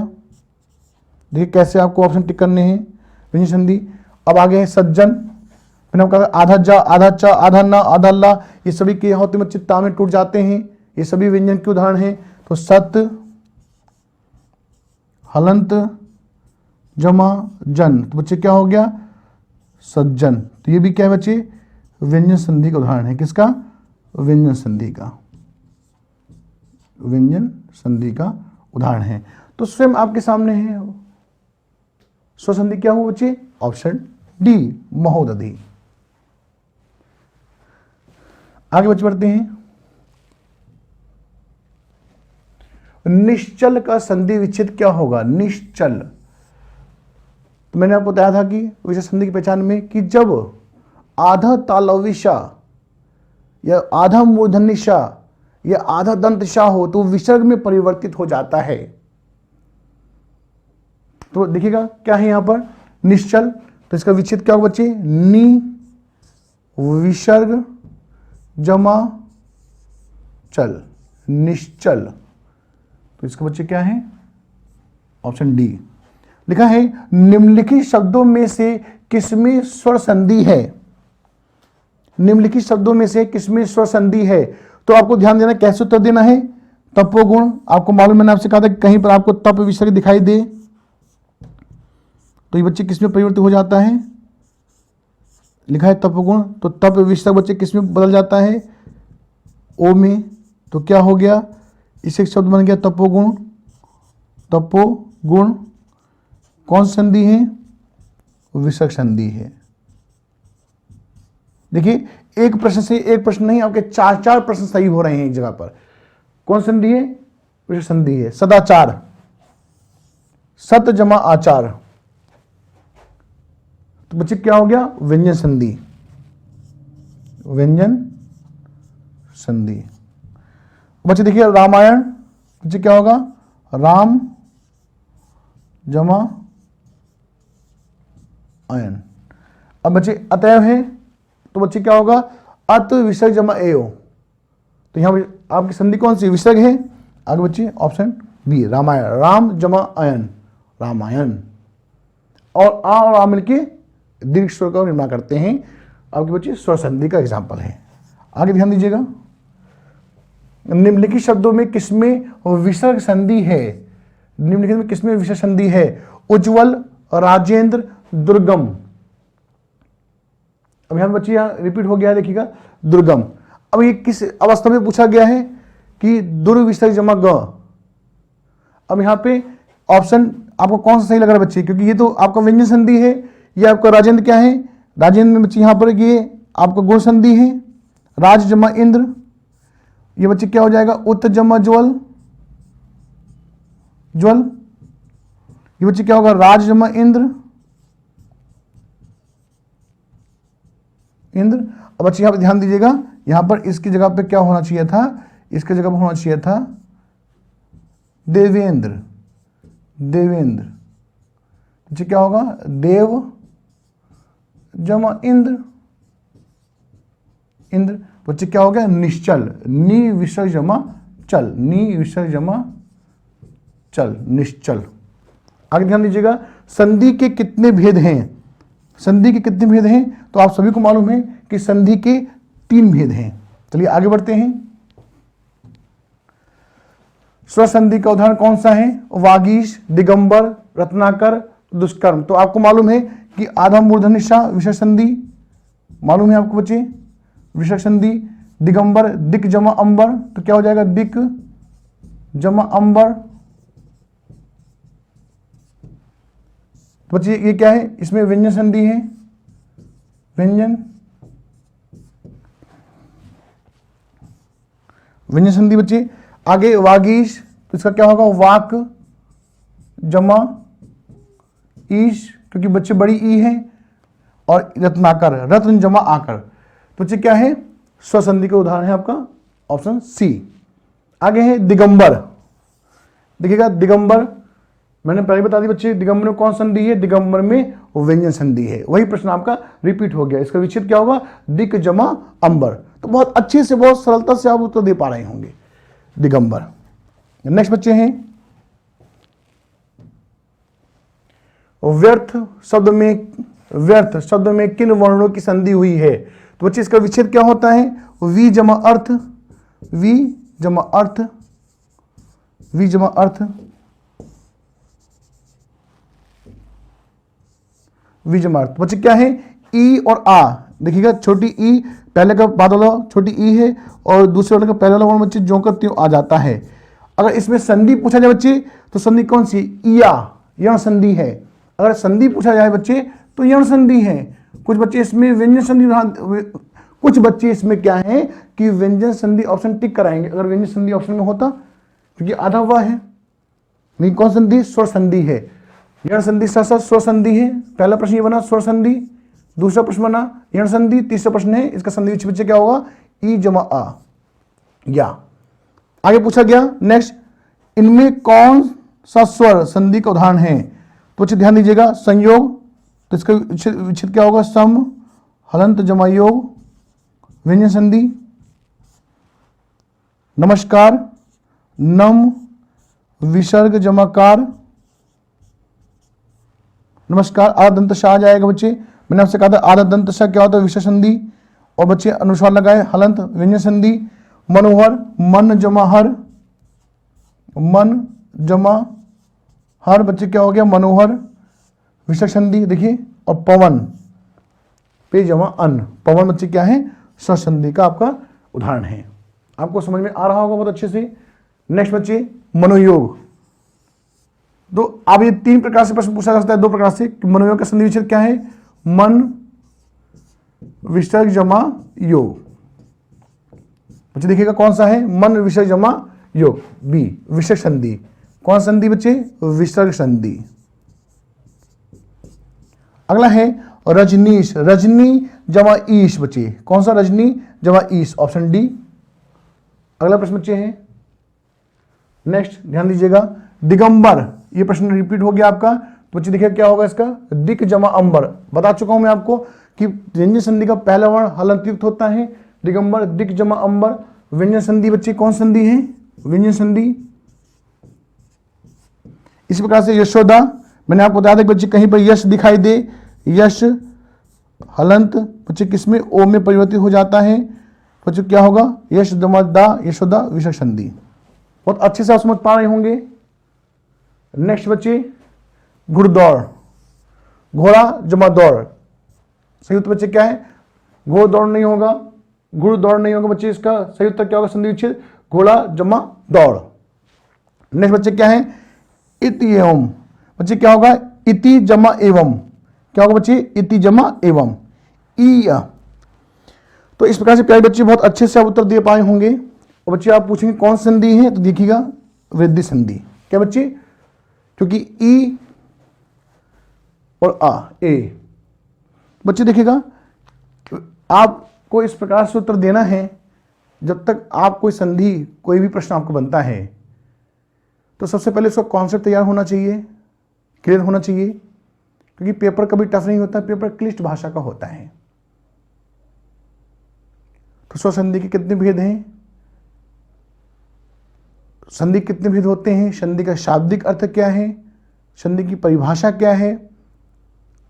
देखिए कैसे आपको ऑप्शन टिक करने हैं, व्यंजन संधि। अब आगे है सज्जन, फिर हम कहा आधा जा आधा चा आधा ना आधा ला, ये सभी के होते में चित्ता में टूट जाते हैं, ये सभी व्यंजन के उदाहरण हैं। तो सत हलंत जमा जन, तो बच्चे क्या हो गया, सज्जन। तो ये भी क्या है बच्चे, व्यंजन संधि का उदाहरण है। किसका, व्यंजन संधि का, व्यंजन संधि का उदाहरण है। तो स्वयं आपके सामने है स्वर संधि क्या हुआ बच्चे, ऑप्शन डी महोदधि। आगे बच्चे बढ़ते हैं। निश्चल का संधि विच्छेद क्या होगा, निश्चल। तो मैंने आपको बताया था कि विशेष संधि की पहचान में कि जब आधा तालविशा या आधा मूर्धन्यशा या आधा दंतशा हो तो विसर्ग में परिवर्तित हो जाता है। तो देखिएगा क्या है यहां पर, निश्चल, तो इसका विच्छेद क्या होगा बच्चे, नी विसर्ग जमा चल, निश्चल। तो इसका बच्चे क्या है, ऑप्शन डी। लिखा है निम्नलिखित शब्दों में से किसमें स्वर संधि है, निम्नलिखित शब्दों में से किसमें स्वर संधि है। तो आपको ध्यान देना कैसे उत्तर देना है। तपोगुण, आपको मालूम, मैंने आपसे कहा था कि कहीं पर आपको तप विसर्ग दिखाई दे तो ये बच्चे किसमें परिवर्तित हो जाता है, लिखा है तपोगुण, तो तप विसर्ग बच्चे किसमें बदल जाता है, ओ में। तो क्या हो गया, इसे एक शब्द बन गया तपोगुण। तपोगुण कौन संधि है, विसर्ग संधि है। देखिए एक प्रश्न से एक प्रश्न नहीं, आपके 4 प्रश्न सही हो रहे हैं एक जगह पर। कौन संधि है, विसर्ग संधि है। सदाचार, सत जमा आचार, तो बच्चे क्या हो गया, व्यंजन संधि, व्यंजन संधि। बच्चे देखिए रामायण, बच्चे क्या होगा, राम जमा आयन। अब बच्चे अतएव है, तो बच्चे क्या होगा, अत विसर्ग जमा एओ। तो यहां आपकी संधि कौन सी, विसर्ग है। आगे बच्चे ऑप्शन बी रामायण, राम जमा आयन, रामायण। और आ मिलके दीर्घ स्वर का निर्माण करते हैं। आपके बच्चे स्वर संधि का एग्जाम्पल है। आगे ध्यान दीजिएगा, निम्नलिखित शब्दों में किसमें विसर्ग संधि है, निम्नलिखित में किसमें विसर्ग संधि है। उज्ज्वल, राजेंद्र, दुर्गम। अब यहां बच्चे यहां रिपीट हो गया है, देखिएगा दुर्गम। अब ये किस अवस्था में पूछा गया है कि दुर्विसर्ग जमा ग। अब यहां पे ऑप्शन आपको कौन सा सही लग रहा है बच्चे, क्योंकि ये तो आपका व्यंजन संधि है, ये आपका राजेंद्र क्या है, राजेंद्र में बच्चे यहां पर ये आपका गुण संधि है, राज जमा इंद्र। ये बच्चे क्या हो जाएगा, उत्त जमा ज्वल, ज्वल। ये बच्चे क्या होगा, राज जमा इंद्र, इंद्र। अब बच्चे यहां पर ध्यान दीजिएगा, यहां पर इसकी जगह पे क्या होना चाहिए था, इसकी जगह पर होना चाहिए था देवेंद्र, देवेंद्र। बच्चे क्या होगा, देव जमा इंद्र, इंद्र। बच्चे क्या हो गया, निश्चल, नी विसर्ग जमा चल, नी विसर्ग जमा चल, निश्चल। आगे ध्यान दीजिएगा, संधि के कितने भेद हैं? संधि के कितने भेद हैं? तो आप सभी को मालूम है कि संधि के 3 भेद हैं। चलिए आगे बढ़ते हैं। स्वर संधि का उदाहरण कौन सा है? वागीश, दिगंबर, रत्नाकर, दुष्कर्म। तो आपको मालूम है कि आधा मूर्धन्य ष विसर्ग संधि मालूम है आपको बच्चे, विसर्ग संधि। दिगंबर, दिक जमा अंबर, तो क्या हो जाएगा? दिक जमा अंबर। तो बच्चे ये क्या है? इसमें व्यंजन संधि है, व्यंजन संधि बच्चे। आगे वागीश, तो इसका क्या होगा? वाक जमा ईश, क्योंकि बच्चे बड़ी ई है। और रत्नाकर, रत्न जमा आकर। तो बच्चे क्या है? स्वर संधि का उदाहरण है आपका ऑप्शन सी। आगे है दिगंबर। देखिएगा दिगंबर, मैंने पहले बता दी बच्चे, दिगंबर में कौन संधि है? दिगंबर में व्यंजन संधि है। वही प्रश्न आपका रिपीट हो गया। इसका विच्छेद क्या होगा? दिक जमा अंबर। तो बहुत अच्छे से, बहुत सरलता से आप उत्तर दे पा रहे होंगे। दिगंबर। नेक्स्ट बच्चे हैं व्यर्थ शब्द में, व्यर्थ शब्द में किन वर्णों की संधि हुई है? तो बच्चे इसका विच्छेद क्या होता है? वी जमा अर्थ, वी जमा अर्थ, वी जमा अर्थ, वी जमा अर्थ। बच्चे क्या है? ई और आ। देखिएगा छोटी ई पहले का बाद वाला छोटी ई है और दूसरे वाले का पहले वाला वर्ण बच्चे जो का त्यों आ जाता है। अगर इसमें संधि पूछा जाए बच्चे तो संधि कौन सी? इया, यण संधि है। अगर संधि पूछा जाए बच्चे तो यण संधि है। कुछ बच्चे इसमें व्यंजन संधि, कुछ बच्चे इसमें क्या है कि व्यंजन संधि ऑप्शन टिक कराएंगे अगर व्यंजन संधि ऑप्शन में होता, क्योंकि आधा हुआ है। लेकिन कौन संधि? स्वर संधि है। यण संधि साथ साथ स्वर संधि है। पहला प्रश्न ये बना स्वर संधि, दूसरा प्रश्न बना यण संधि, तीसरा प्रश्न है इसका संधि बच्चे क्या होगा? ई जमा आ, या। आगे पूछा गया नेक्स्ट, इनमें कौन सा स्वर संधि का उदाहरण है? तो बच्चे ध्यान दीजिएगा, संयोग, तो इसका विच्छेद क्या होगा? सम, हलंत जमा योग, व्यंजन संधि। नमस्कार, नम, विसर्ग जमाकार। नमस्कार आधा दंत श आ जाएगा बच्चे। मैंने आपसे कहा था आधा दंत श क्या होता है? विसर्ग संधि। और बच्चे अनुस्वार लगाए, हलंत व्यंजन संधि। मनोहर, मन जमा हर, मन जमा हर, बच्चे क्या हो गया? मनोहर, विसर्ग संधि। देखिए, और पवन, पे जमा अन्न, पवन बच्चे क्या है? स्वर संधि का आपका उदाहरण है। आपको समझ में आ रहा होगा बहुत अच्छे से। नेक्स्ट बच्चे मनोयोग। तो अब ये 3 प्रकार से प्रश्न पूछा जा सकता है, 2 प्रकार से। मनोयोग का संधि विच्छेद क्या है? मन विसर्ग जमा योग। बच्चे देखिएगा कौन सा है? मन विसर्ग जमा योग, बी विसर्ग संधि। कौन संधि बच्चे? विसर्ग संधि। अगला है रजनीश, रजनी जमा ईश। बच्चे कौन सा? रजनी जमा ईश, ऑप्शन डी। अगला प्रश्न बच्चे है नेक्स्ट, ध्यान दीजिएगा, दिगंबर। ये प्रश्न रिपीट हो गया आपका। तो बच्चे देखिए क्या होगा इसका? दिक जमा अंबर। बता चुका हूं मैं आपको कि व्यंजन संधि का पहला वर्ण हलंत युक्त होता है। दिगंबर, दिक जमा अंबर। व्यंजन संधि बच्चे कौन संधि है? व्यंजन संधि। इसी प्रकार से यशोदा, मैंने आपको बताया था कि बच्चे कहीं पर यश दिखाई दे, यश हलंत बच्चे किसमें? ओ में परिवर्तित हो जाता है। बच्चे क्या होगा? यश जमा दा, यशोदा, विसर्ग संधि। बहुत अच्छे से आप समझ पा रहे होंगे। नेक्स्ट बच्चे घुड़दौड़, घोड़ा जमा दौड़। संयुक्त बच्चे क्या है? घोड़ दौड़ नहीं होगा, घुड़ दौड़ नहीं होगा बच्चे। इसका सही उत्तर क्या होगा? संधि विच्छेद घोड़ा जमा दौड़। नेक्स्ट बच्चे क्या है? इति एवं। बच्चे क्या होगा? इति जमा एवं। क्या होगा बच्चे? इति जमा एवं, ई। तो इस प्रकार से प्यारे बच्चे बहुत अच्छे से आप उत्तर दे पाए होंगे। और बच्चे आप पूछेंगे कौन संधि है? तो देखिएगा वृद्धि संधि। क्या बच्चे? क्योंकि ई और आ, ए। बच्चे देखिएगा आपको इस प्रकार से उत्तर देना है। जब तक आप कोई संधि, कोई भी प्रश्न आपको बनता है तो सबसे पहले उसका कॉन्सेप्ट तैयार होना चाहिए, क्लियर होना चाहिए। क्योंकि पेपर कभी टफ नहीं होता, पेपर क्लिष्ट भाषा का होता है। तो स्वर संधि के कितने भेद हैं? संधि कितने भेद होते हैं, संधि का शाब्दिक अर्थ क्या है, संधि की परिभाषा क्या है,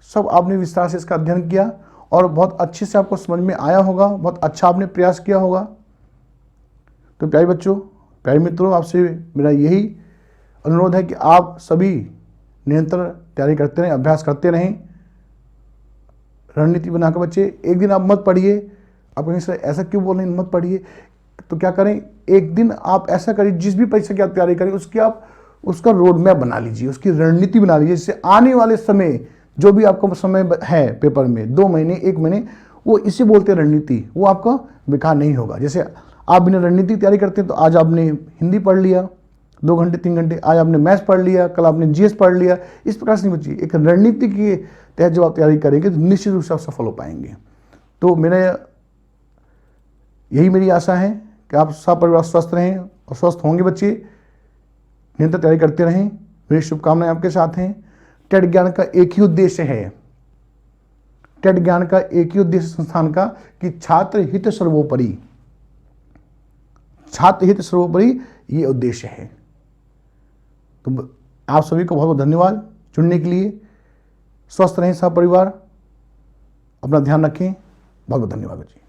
सब आपने विस्तार से इसका अध्ययन किया और बहुत अच्छे से आपको समझ में आया होगा, बहुत अच्छा आपने प्रयास किया होगा। तो प्यारे बच्चों, प्यारे मित्रों, आपसे मेरा यही अनुरोध है कि आप सभी निरंतर तैयारी करते रहें, अभ्यास करते रहें, रणनीति बनाकर। बच्चे एक दिन आप मत पढ़िए, आप कहीं से ऐसा क्यों बोल रहे हैं मत पढ़िए, तो क्या करें, एक दिन आप ऐसा करिए, जिस भी परीक्षा की आप तैयारी करें उसकी आप उसका रोड मैप बना लीजिए, उसकी रणनीति बना लीजिए, जिससे आने वाले समय जो भी आपका समय है पेपर में 2 महीने 1 महीने, वो इसी बोलते हैं रणनीति, वो आपका बेकार नहीं होगा। जैसे आप बिना रणनीति तैयारी करते हैं तो आज आपने हिंदी पढ़ लिया 2 घंटे 3 घंटे, आज आपने मैथ्स पढ़ लिया, कल आपने जीएस पढ़ लिया, इस प्रकार से नहीं बचिए। एक रणनीति के तहत जब आप तैयारी करेंगे तो निश्चित रूप से आप सफल हो पाएंगे। तो यही मेरी आशा है कि आप सब परिवार स्वस्थ रहें और स्वस्थ होंगे। बच्चे निरंतर तैयारी करते रहें, मेरी शुभकामनाएं आपके साथ हैं। टेट ज्ञान का एक ही उद्देश्य है, टेट ज्ञान का एक ही उद्देश्य संस्थान का कि छात्र हित सर्वोपरि, छात्र हित सर्वोपरि ये उद्देश्य है। तो आप सभी को बहुत बहुत धन्यवाद चुनने के लिए। स्वस्थ रहें सब परिवार, अपना ध्यान रखें। बहुत बहुत धन्यवाद बच्चे।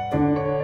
thank you